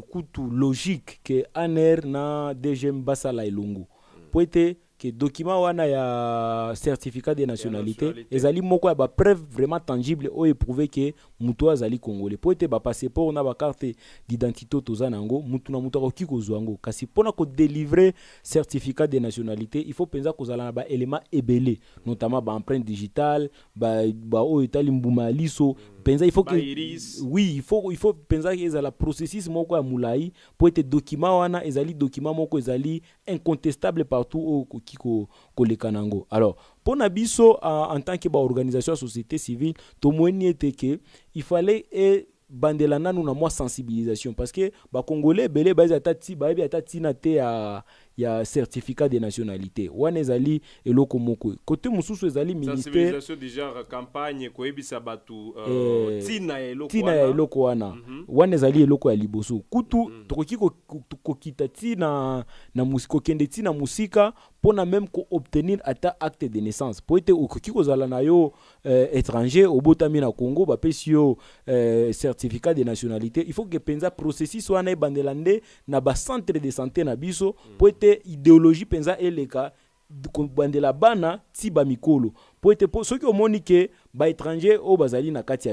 kutu logique que ANER na DGM basala elongo. Poete que document wana ya certificat de nationalité ezali moko ya ba preuve vraiment tangible o éprouver que mutu azali congolais. Poete ba passeport na ba carte d'identité toza nango mutu na mutu akoki kozwa ngo. Kasi pona ko délivrer certificat de nationalité, il faut penza kozala na ba élément ebele, notamment ba empreinte digitale, ba o etali mbuma liso. Penza il faut que oui, il faut penza que la processus moko ya mulai pour être document wana ezali document moko ezali incontestable partout au ko le kanango. Alors pour nabiso en tant que ba organisation société civile to moeni était que il fallait bandela nanu na moi sensibilisation parce que ba congolais belé ba atati ba atati na te ya certificat de nationalité wana ezali eloko moko côté mususu ezali ministère sensibilisation déjà campagne ko ebisa batu tina ya eloko wana wana ezali eloko ya liboso kutu tokoki ko kita tina na musiko kende tina musika pona même ko obtenir ata acte de naissance po ete okoki kozala na yo étranger obotami na Congo ba pesio certificat de nationalité. Il faut que penza processus wana ebandelande na ba centre de santé na biso po ete idéologie penza eleka bandela bana ti ba mikolo po ete soki omoni ke ba étranger o bazali na kati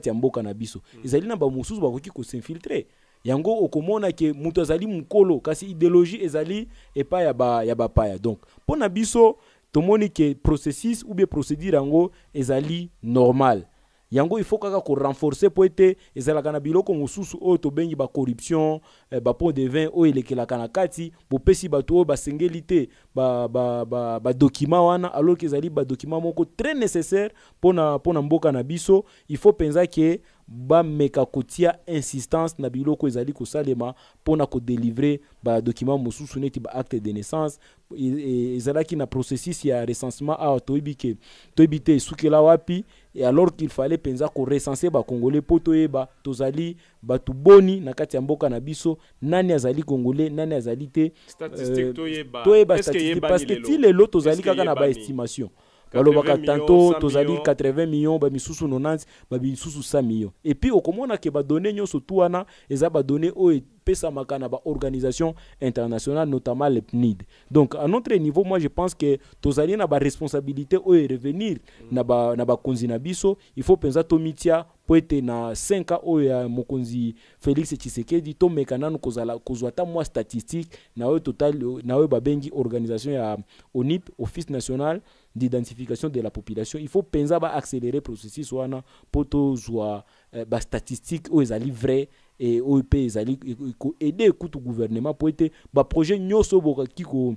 ya mboka na biso ezali na ba mususu bakoki ko s'infiltrer yango okomona ke mutu azali mukolo kasi idéologie ezali epa ya ba paya. Donc pona biso tomoni ke processus ou bien procédure yango ezali normal. Yango il faut kaka ko renforcer po ete ezalaka na biloko mususu o to bengi ba corruption ba pot de vin o elekela kana kati bo pesi bato o ba sengelité ba document wana alors que ezali ba document moko très nécessaire pona mboka na biso. Il faut penza ke ba meka kotia insistance na biloko ezali ko salema pona ko délivrer ba document mususu neti ba acte de naissance ezalaki na processus ya recensement a toibite sukela wapi. Et alors qu'il fallait penza ko recenser ba congolais poto eba tozali batu boni na kati ya mboka na biso nani azali congolais nani azali te statistique to eba statistique parce que ti lelo tozali kaka na ba estimation balobaka tanto tozali 80 millions ba misusu 90 ba misusu 100 millions et puis okomona ke ba donner nyoso tu wana eza ba donner o pesa makana ba organisation internationale notamment le PNID. Donc à notre niveau moi je pense que tozali na ba responsabilité o revenir na ba konzi na biso. Il faut penza to mitia po ete na 5 ans o ya mokonzi Félix Tshisekedi to mekanano kozala kozwata moi statistique na o total na o babengi organisation ya ONIP Office national d'identification de la population. Il faut penza ba accélérer processus wana poto zwa ba statistique o ezali vrai et OEP ezali ko aider kutu gouvernement pour être ba projet nyoso boka ki ko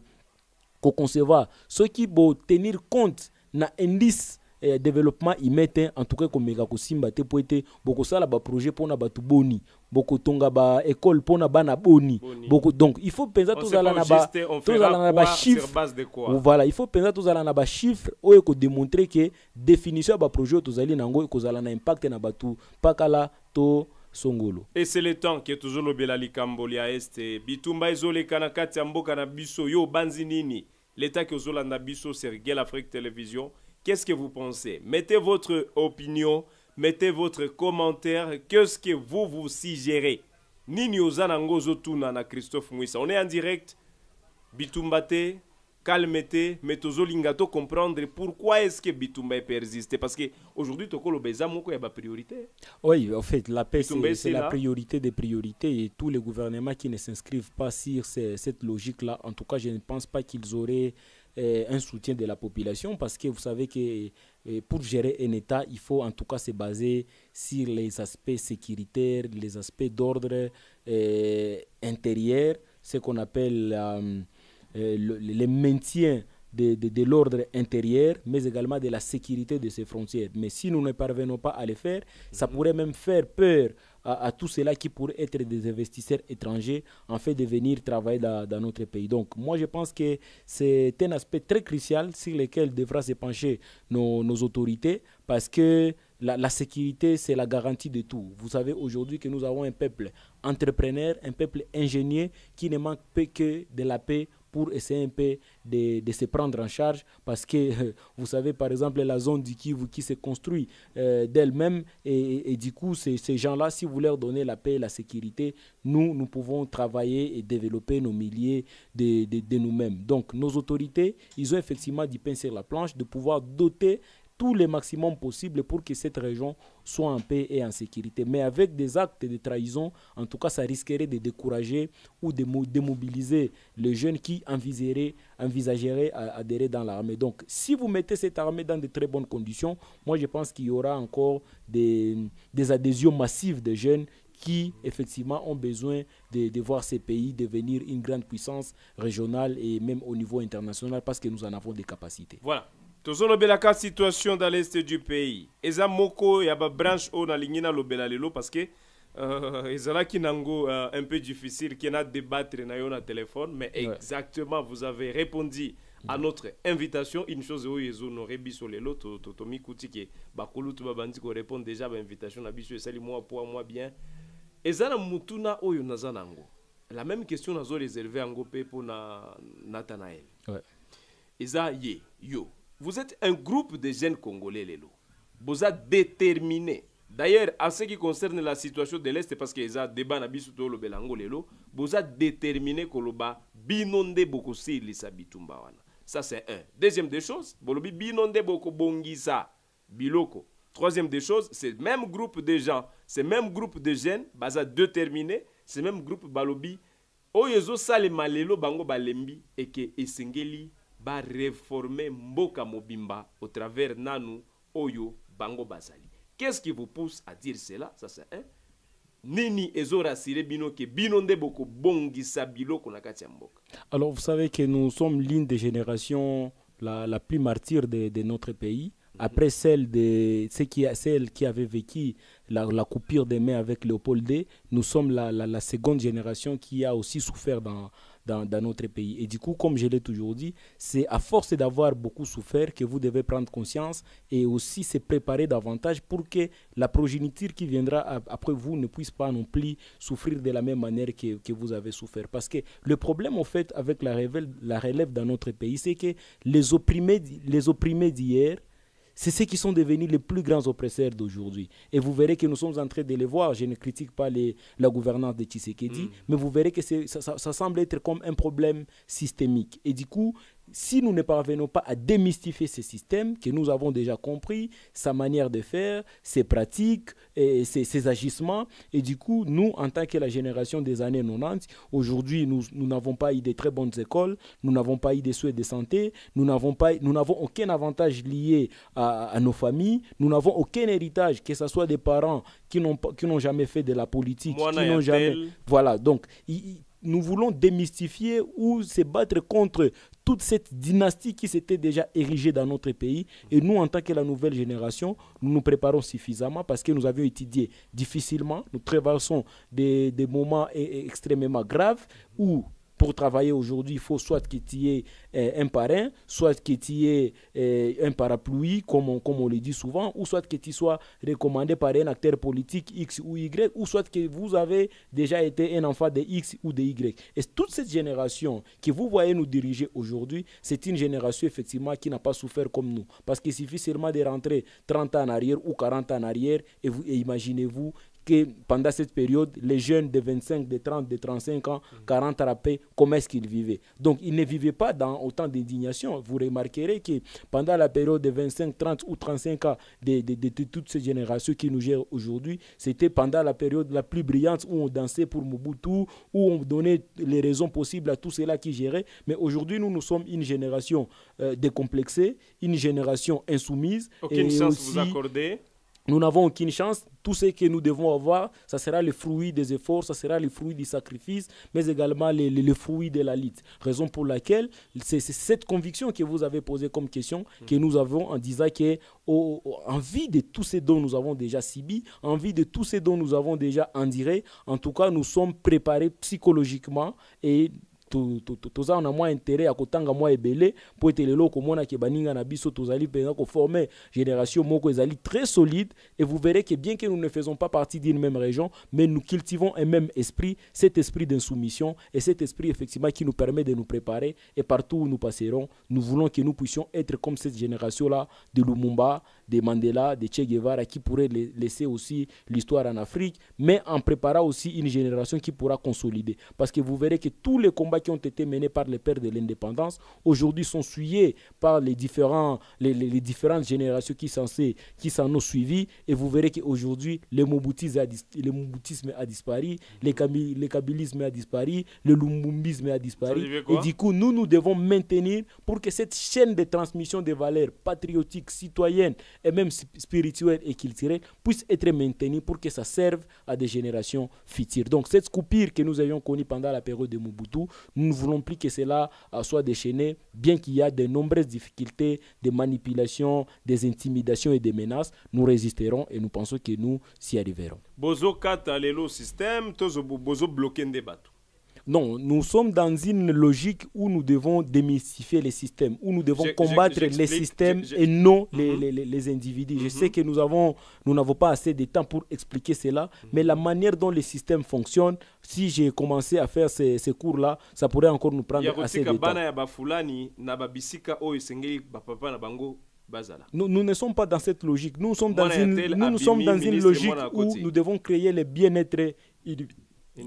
concevoir ce qui bo tenir compte na indice développement humain en tout cas comme mega ko simba te pour être boko sala ba projet pona batu boni boko tonga ba école pona bana boni boko. Donc il faut penser tous ala na ba chiffre voilà il faut penser tous ala na ba chiffre o ko démontrer que définition ba projet tozali nango ko zala na impact na batu pakala to Songolo. Et c'est le temps qui est toujours le Belali Kambolia Est. Bitumba izole kanakati amboka na biso yo banzinini. L'état que Zolanda biso c'est Guel Afrique Télévision. Qu'est-ce que vous pensez? Mettez votre opinion, mettez votre commentaire. Qu'est-ce que vous suggérez? Nini ozanango zotuna na Christophe Mouissa. On est en direct. Bitumbate, calmeté, mais tozolingato comprendre pourquoi est-ce que Bitumba persiste. Parce qu'aujourd'hui, Tokolo Beza Moko y a priorité. Oui, en fait, la paix, c'est la là. priorité des priorités et tous les gouvernements qui ne s'inscrivent pas sur cette logique-là, en tout cas, je ne pense pas qu'ils auraient un soutien de la population parce que vous savez que pour gérer un État, il faut en tout cas se baser sur les aspects sécuritaires, les aspects d'ordre intérieur, ce qu'on appelle le maintien de l'ordre intérieur, mais également de la sécurité de ces frontières. Mais si nous ne parvenons pas à le faire, ça pourrait même faire peur à tous ceux-là qui pourraient être des investisseurs étrangers en fait de venir travailler dans notre pays. Donc moi je pense que c'est un aspect très crucial sur lequel devra se pencher nos autorités parce que la sécurité c'est la garantie de tout. Vous savez aujourd'hui que nous avons un peuple entrepreneur, un peuple ingénieux qui ne manque que de la paix pour essayer un peu de se prendre en charge parce que vous savez par exemple la zone du Kivu qui se construit d'elle-même et du coup ces gens-là si vous leur donnez la paix et la sécurité, nous pouvons travailler et développer nos milliers de nous-mêmes. Donc nos autorités, ils ont effectivement du pain sur la planche de pouvoir doter tout le maximum possible pour que cette région soit en paix et en sécurité. Mais avec des actes de trahison, en tout cas, ça risquerait de décourager ou de démobiliser les jeunes qui envisageraient adhérer dans l'armée. Donc, si vous mettez cette armée dans de très bonnes conditions, moi, je pense qu'il y aura encore des adhésions massives de jeunes qui, effectivement, ont besoin de voir ces pays devenir une grande puissance régionale et même au niveau international parce que nous en avons des capacités. Voilà. Tozolobelaka situation dans l'est du pays. Eza moko ya ba branche o na lingina lobela lelo parce que ezala kinango un peu difficile qui na débattre na yo na téléphone mais exactement vous avez répondu à notre invitation. Une chose où ils ont rebiso lelo tomi kuti ke bakulu tu babandi ko répondre déjà ba invitation na biso esali moi pour moi bien. Ezana mutuna oyo nazanango. La même question nazo réserver ango pe pour Nathanaël. Ouais. Eza yo. Vous êtes un groupe de jeunes Congolais, Lelo. Vous êtes déterminés. D'ailleurs, en ce qui concerne la situation de l'Est, parce qu'il y a des débats dans le Belango, Lelo, vous êtes déterminés que le binonde beaucoup si l'Isabitumba. Ça, c'est un. Deuxième des choses, bolobi binonde beaucoup bongisa biloko. Troisième des choses, c'est le même groupe de gens, c'est le même groupe de jeunes, baza déterminés, c'est le même groupe balobi. Oyezo sale malelo bango balembi et que esengeli ba réformer mboka mobimba au travers nanu oyo bango bazali. Qu'est-ce qui vous pousse à dire cela? Ça c'est un. Nini ezora sire bino ke bino nde boko bongisa biloko na kati ya mboka. Alors vous savez que nous sommes l'une des générations la plus martyre de notre pays. Après celle qui avait vécu la coupure des mains avec Léopold II, nous sommes la seconde génération qui a aussi souffert dans notre pays. Et du coup, comme je l'ai toujours dit, c'est à force d'avoir beaucoup souffert que vous devez prendre conscience et aussi se préparer davantage pour que la progéniture qui viendra après vous ne puisse pas non plus souffrir de la même manière que vous avez souffert. Parce que le problème, en fait, avec la relève dans notre pays, c'est que les opprimés d'hier, c'est ceux qui sont devenus les plus grands oppresseurs d'aujourd'hui. Et vous verrez que nous sommes en train de les voir. Je ne critique pas la gouvernance de Tshisekedi, mais vous verrez que ça semble être comme un problème systémique. Et du coup, si nous ne parvenons pas à démystifier ce système, que nous avons déjà compris, sa manière de faire, ses pratiques, et ses agissements, et du coup, nous, en tant que la génération des années 90, aujourd'hui, nous n'avons pas eu de très bonnes écoles, nous n'avons pas eu de soins de santé, nous n'avons aucun avantage lié à nos familles, nous n'avons aucun héritage, que ce soit des parents qui n'ont jamais fait de la politique, qui n'ont jamais... Voilà, donc... Nous voulons démystifier ou se battre contre toute cette dynastie qui s'était déjà érigée dans notre pays. Et nous, en tant que la nouvelle génération, nous nous préparons suffisamment parce que nous avions étudié difficilement. Nous traversons des moments extrêmement graves où, pour travailler aujourd'hui, il faut soit que tu aies un parrain, soit que tu aies un parapluie, comme on le dit souvent, ou soit que tu sois recommandé par un acteur politique X ou Y, ou soit que vous avez déjà été un enfant de X ou de Y. Et toute cette génération que vous voyez nous diriger aujourd'hui, c'est une génération effectivement qui n'a pas souffert comme nous. Parce qu'il suffit seulement de rentrer 30 ans en arrière ou 40 ans en arrière et imaginez-vous que pendant cette période, les jeunes de 25, de 30, de 35 ans, 40 rappés, comment est-ce qu'ils vivaient. Donc, ils ne vivaient pas dans autant d'indignation. Vous remarquerez que pendant la période de 25, 30 ou 35 ans de toutes ces générations qui nous gèrent aujourd'hui, c'était pendant la période la plus brillante où on dansait pour Mobutu, où on donnait les raisons possibles à tous ceux-là qui géraient. Mais aujourd'hui, nous sommes une génération décomplexée, une génération insoumise. Aucune chance vous accordez. Nous n'avons aucune chance. Tout ce que nous devons avoir, ça sera le fruit des efforts, ça sera le fruit du sacrifice, mais également le fruit de la lutte. Raison pour laquelle c'est cette conviction que vous avez posée comme question que nous avons en disant qu'en vue de tout ce dont nous avons déjà subi, en vue de tout ce dont nous avons déjà enduré, en tout cas, nous sommes préparés psychologiquement et toza na moins intérêt à kotanga moi ebele pour être lelo komona ke baninga na biso tozali pena ko former génération moko ezali très solide et vous verrez que bien que nous ne faisons pas partie d'une même région mais nous cultivons un même esprit, cet esprit d'insoumission et cet esprit effectivement qui nous permet de nous préparer et partout où nous passerons, nous voulons que nous puissions être comme cette génération là de Lumumba, de Mandela, de Che Guevara qui pourrait laisser aussi l'histoire en Afrique mais en préparant aussi une génération qui pourra consolider parce que vous verrez que tous les combats qui ont été menés par les pères de l'indépendance, aujourd'hui sont suivis par les différentes générations qui s'en ont suivi. Et vous verrez qu'aujourd'hui, le moboutisme a disparu, le kabylisme a disparu, le lumumbisme a disparu. Et du coup, nous devons maintenir pour que cette chaîne de transmission des valeurs patriotiques, citoyennes et même spirituelles et culturelles puisse être maintenue pour que ça serve à des générations futures. Donc, cette coupure que nous avions connue pendant la période de Mobutu, nous ne voulons plus que cela soit déchaîné, bien qu'il y a de nombreuses difficultés, des manipulations, des intimidations et des menaces. Nous résisterons et nous pensons que nous s'y arriverons. Bozo kata lelo système, bozo bloquer des bateaux. Non, nous sommes dans une logique où nous devons démystifier les systèmes, où nous devons combattre les systèmes et non les individus. Je sais que nous n'avons pas assez de temps pour expliquer cela, mais la manière dont les systèmes fonctionnent, si j'ai commencé à faire ces cours-là, ça pourrait encore nous prendre assez de temps. Nous ne sommes pas dans cette logique. Nous sommes dans une logique où nous devons créer le bien-être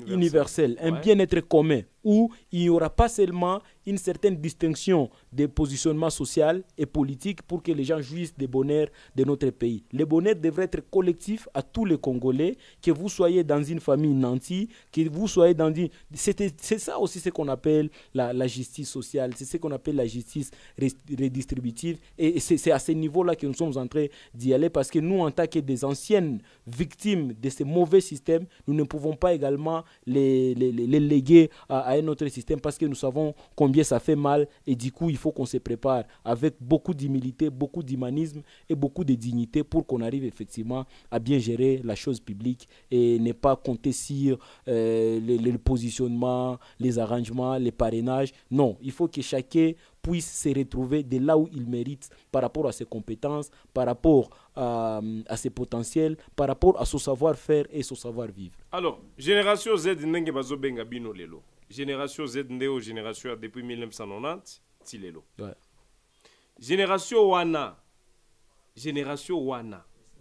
universel, un bien-être commun, où il n'y aura pas seulement une certaine distinction des positionnements sociaux et politiques pour que les gens jouissent des bonheurs de notre pays. Le bonheur devrait être collectif à tous les Congolais, que vous soyez dans une famille nantie, que vous soyez dans une... C'est ça aussi ce qu'on appelle la justice sociale, c'est ce qu'on appelle la justice redistributive. Et c'est à ce niveau-là que nous sommes en train d'y aller parce que nous, en tant que des anciennes victimes de ces mauvais systèmes, nous ne pouvons pas également les léguer à un autre système parce que nous savons combien ça fait mal et du coup il faut qu'on se prépare avec beaucoup d'humilité, beaucoup d'humanisme et beaucoup de dignité pour qu'on arrive effectivement à bien gérer la chose publique et ne pas compter sur le positionnement, les arrangements, les parrainages. Non, il faut que chacun puisse se retrouver de là où il mérite par rapport à ses compétences, par rapport à ses potentiels, par rapport à son savoir-faire et son savoir-vivre. Alors, Génération Z, ndenge bazo benga bino lelo. Génération Z ndeo génération depuis 1990 ti lelo. Ouais. Génération wana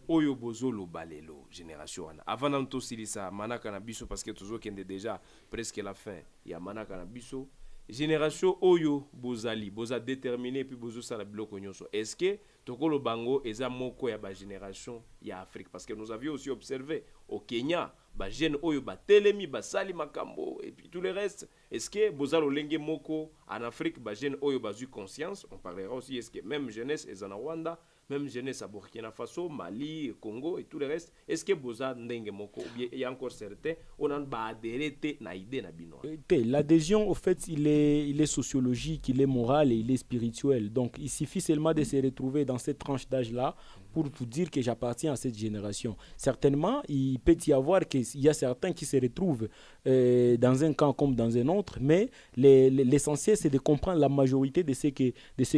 oyo bozolo balelo génération wana. Avant nanto silisa manaka na biso parce que tozo kende déjà presque la fin. Ya manaka na biso. Génération oyo bozali boza déterminé puis bozo sala biloko nyonso. Est-ce que tokolo bango eza moko ya ba génération ya Afrique parce que nous avions aussi observé au Kenya ba jeune oyo ba telemi ba sali makambo et puis tout le reste. Est-ce que bozalo lenge moko en Afrique ba jeune oyo ba eu conscience? On parlera aussi est-ce que même jeunesse est en Rwanda, même jeunesse à Burkina Faso, Mali, Congo et tout le reste. Est-ce que boza ndenge moko ou bien il y a encore certains on a ba adhéré na idée na bino? L'adhésion au fait il est sociologique, il est moral et il est spirituel. Donc il suffit seulement de se retrouver dans cette tranche d'âge là pour vous dire que j'appartiens à cette génération. Certainement, il peut y avoir qu'il y a certains qui se retrouvent dans un camp comme dans un autre, mais l'essentiel c'est de comprendre la majorité de ce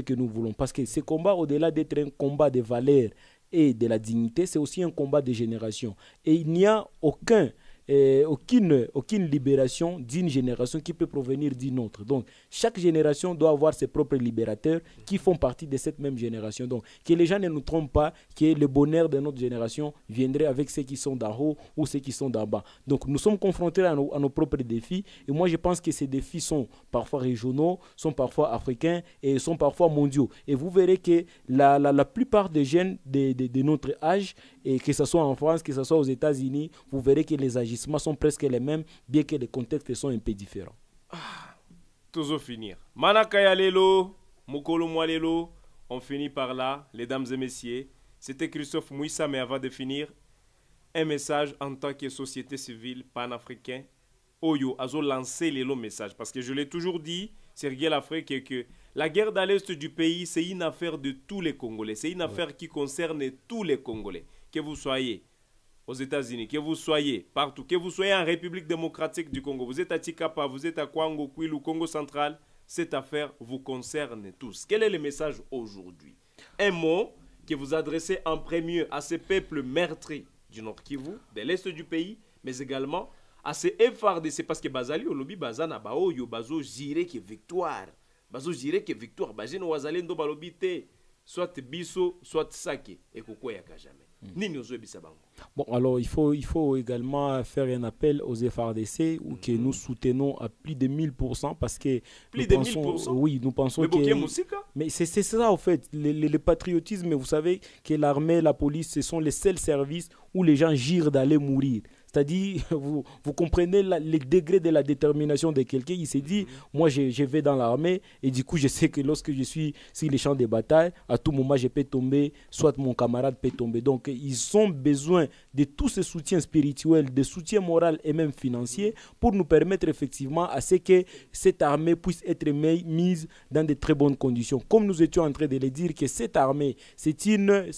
que nous voulons. Parce que ce combat, au-delà d'être un combat de valeurs et de la dignité, c'est aussi un combat de génération. Et il n'y a aucun aucune libération d'une génération qui peut provenir d'une autre. Donc, chaque génération doit avoir ses propres libérateurs qui font partie de cette même génération. Donc, que les gens ne nous trompent pas, que le bonheur de notre génération viendrait avec ceux qui sont d'en haut ou ceux qui sont d'en bas. Donc, nous sommes confrontés à nos propres défis. Et moi, je pense que ces défis sont parfois régionaux, sont parfois africains et sont parfois mondiaux. Et vous verrez que la plupart des jeunes de notre âge, et que ce soit en France, que ce soit aux États-Unis, vous verrez que les agissements sont presque les mêmes, bien que les contextes sont un peu différents. Toujours finir. Manakaya Lelo, Mokolo Mwalelo, on finit par là, les dames et messieurs. C'était Christophe Mouissa, mais avant de finir, un message en tant que société civile panafricaine. Oyo, Azo lancé le message. Parce que je l'ai toujours dit, Sergueï l'Afrique, que la guerre dans l'est du pays, c'est une affaire de tous les Congolais. C'est une affaire qui concerne tous les Congolais. Que vous soyez aux États-Unis, que vous soyez partout, que vous soyez en République démocratique du Congo, vous êtes à Tikapa, vous êtes à Kwango, Kwilu, Congo central, cette affaire vous concerne tous. Quel est le message aujourd'hui? Un mot que vous adressez en premier à ces peuples meurtris du Nord Kivu, de l'est du pays, mais également à ces FARDC, parce que Bazali, au lobby, Bazana, Baoyo, Bazo, j'irai que victoire. Bazo, j'irai que victoire. Bazino, Wazalendo, Balobite, soit Biso, soit Sake, et Koko Yaka jamais. Bon, alors il faut également faire un appel aux FARDC où que nous soutenons à plus de 1000% parce que plus de 1000%. Oui, nous pensons mais c'est ça en fait, le patriotisme. Vous savez que l'armée, la police, ce sont les seuls services où les gens girent d'aller mourir. C'est-à-dire, vous comprenez le degré de la détermination de quelqu'un. Il s'est dit, moi je vais dans l'armée et du coup je sais que lorsque je suis sur les champs de bataille, à tout moment je peux tomber, soit mon camarade peut tomber. Donc ils ont besoin de tout ce soutien spirituel, de soutien moral et même financier pour nous permettre effectivement à ce que cette armée puisse être mise dans de très bonnes conditions. Comme nous étions en train de le dire, que cette armée, c'est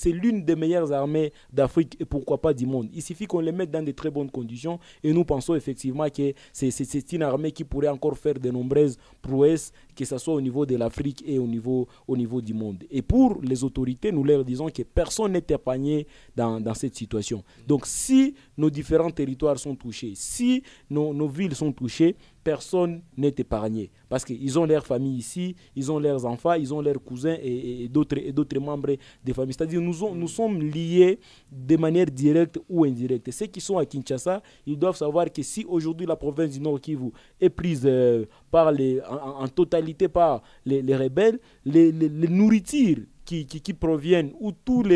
l'une des meilleures armées d'Afrique et pourquoi pas du monde. Il suffit qu'on les mette dans de très bonnes conditions et nous pensons effectivement que c'est une armée qui pourrait encore faire de nombreuses prouesses, que ce soit au niveau de l'Afrique et au niveau du monde. Et pour les autorités, nous leur disons que personne n'est épargné dans cette situation. Donc si nos différents territoires sont touchés, si nos villes sont touchées, personne n'est épargné. Parce qu'ils ont leur famille ici, ils ont leurs enfants, ils ont leurs cousins et d'autres membres des familles. C'est-à-dire nous sommes liés de manière directe ou indirecte. Ceux qui sont à Kinshasa, ils doivent savoir que si aujourd'hui la province du Nord Kivu est prise en totalité par les rebelles, les nourritures qui proviennent ou toutes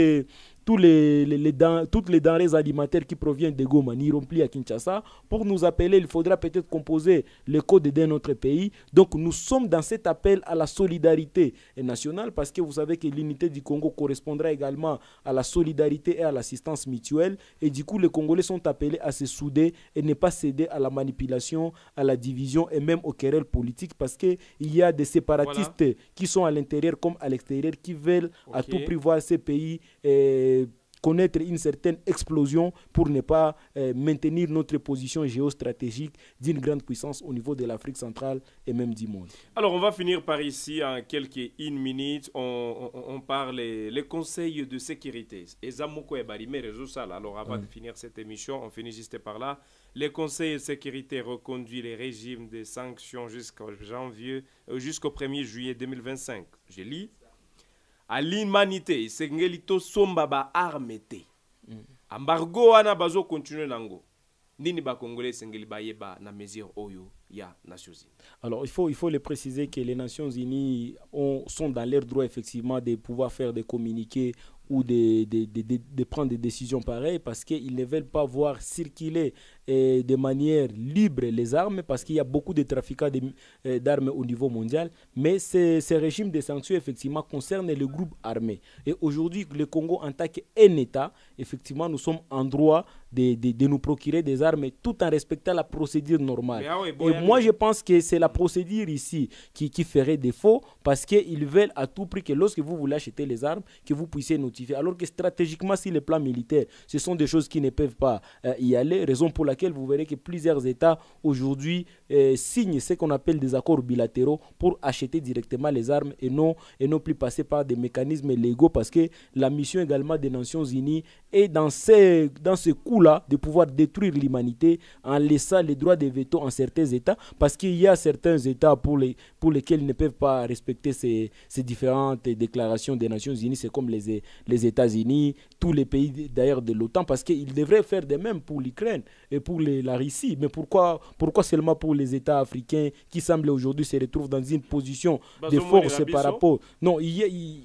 les denrées alimentaires qui proviennent de Goma n'iront plus à Kinshasa. Pour nous appeler, il faudra peut-être composer le code d'un autre pays. Donc nous sommes dans cet appel à la solidarité nationale parce que vous savez que l'unité du Congo correspondra également à la solidarité et à l'assistance mutuelle. Et du coup, les Congolais sont appelés à se souder et ne pas céder à la manipulation, à la division et même aux querelles politiques parce qu'il y a des séparatistes qui sont à l'intérieur comme à l'extérieur qui veulent à tout prix voir ces pays connaître une certaine explosion pour ne pas maintenir notre position géostratégique d'une grande puissance au niveau de l'Afrique centrale et même du monde. Alors on va finir par ici en quelques une minute. On parle les conseils de sécurité. Alors avant de finir cette émission, on finit juste par là. Les conseils de sécurité reconduisent les régimes de sanctions jusqu'au 1er juillet 2025. Je lis. À l'humanité, Sengelito Sombaba armete. Embargo wana bazo continuer nango. Nini ba Congolais Sengeli ba yeba na mesure oyo ya Nations Unies. Alors il faut le préciser que les Nations Unies sont dans leur droit effectivement de pouvoir faire des communiqués ou de prendre des décisions pareilles parce qu'ils ne veulent pas voir circuler de manière libre les armes parce qu'il y a beaucoup de trafiquants d'armes au niveau mondial. Mais ces régimes de sanctions effectivement concernent les groupes armés. Et aujourd'hui, le Congo en tant qu'un État, effectivement, nous sommes en droit de nous procurer des armes tout en respectant la procédure normale. Et moi, je pense que c'est la procédure ici qui ferait défaut parce qu'ils veulent à tout prix que lorsque vous voulez acheter les armes, que vous puissiez notifier. Alors que stratégiquement, sur le plan militaire, ce sont des choses qui ne peuvent pas y aller. Raison pour laquelle vous verrez que plusieurs États aujourd'hui signent ce qu'on appelle des accords bilatéraux pour acheter directement les armes et non plus passer par des mécanismes légaux parce que la mission également des Nations Unies et dans ce coup-là, de pouvoir détruire l'humanité en laissant les droits de veto en certains États, parce qu'il y a certains États pour lesquels ils ne peuvent pas respecter ces différentes déclarations des Nations Unies. C'est comme les États-Unis, tous les pays d'ailleurs de l'OTAN, parce qu'ils devraient faire de même pour l'Ukraine et pour la Russie. Mais pourquoi seulement pour les États africains qui semblent aujourd'hui se retrouvent dans une position de force par rapport... Non,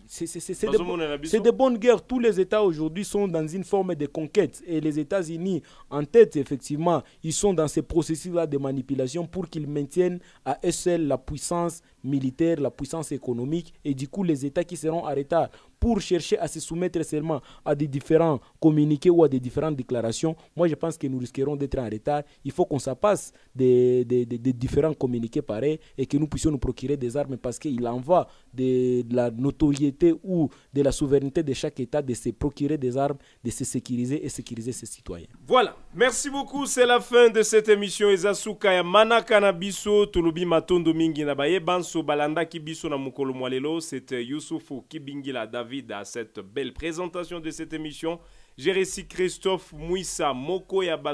c'est de bonnes guerres. Tous les États aujourd'hui sont dans une forme de conquête. Et les États-Unis, en tête, effectivement, ils sont dans ces processus-là de manipulation pour qu'ils maintiennent à eux seuls la puissance militaire, la puissance économique. Et du coup, les États qui seront en retard pour chercher à se soumettre seulement à des différents communiqués ou à des différentes déclarations, moi je pense que nous risquerons d'être en retard. Il faut qu'on s'appasse des différents communiqués pareils et que nous puissions nous procurer des armes, parce qu'il en va de la notoriété ou de la souveraineté de chaque État de se procurer des armes, de se sécuriser et sécuriser ses citoyens. Voilà, merci beaucoup, c'est la fin de cette émission. Ezasuka ya manaka na biso tulubi matondo mingi na baye banso balanda ki biso na mukolo mwalelo. C'était Youssoufou Kibingila David à cette belle présentation de cette émission. J'ai reçu Christophe Mouissa, Moko Yaba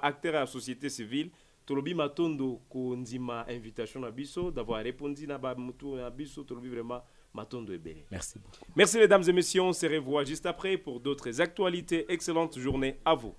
acteur à la société civile. Tolobi Matondo Kondima invitation à Bisso d'avoir répondu à Bisso. Tolobi vraiment Matondo Ebele. Merci beaucoup. Merci mesdames et messieurs, on se revoit juste après pour d'autres actualités. Excellente journée à vous.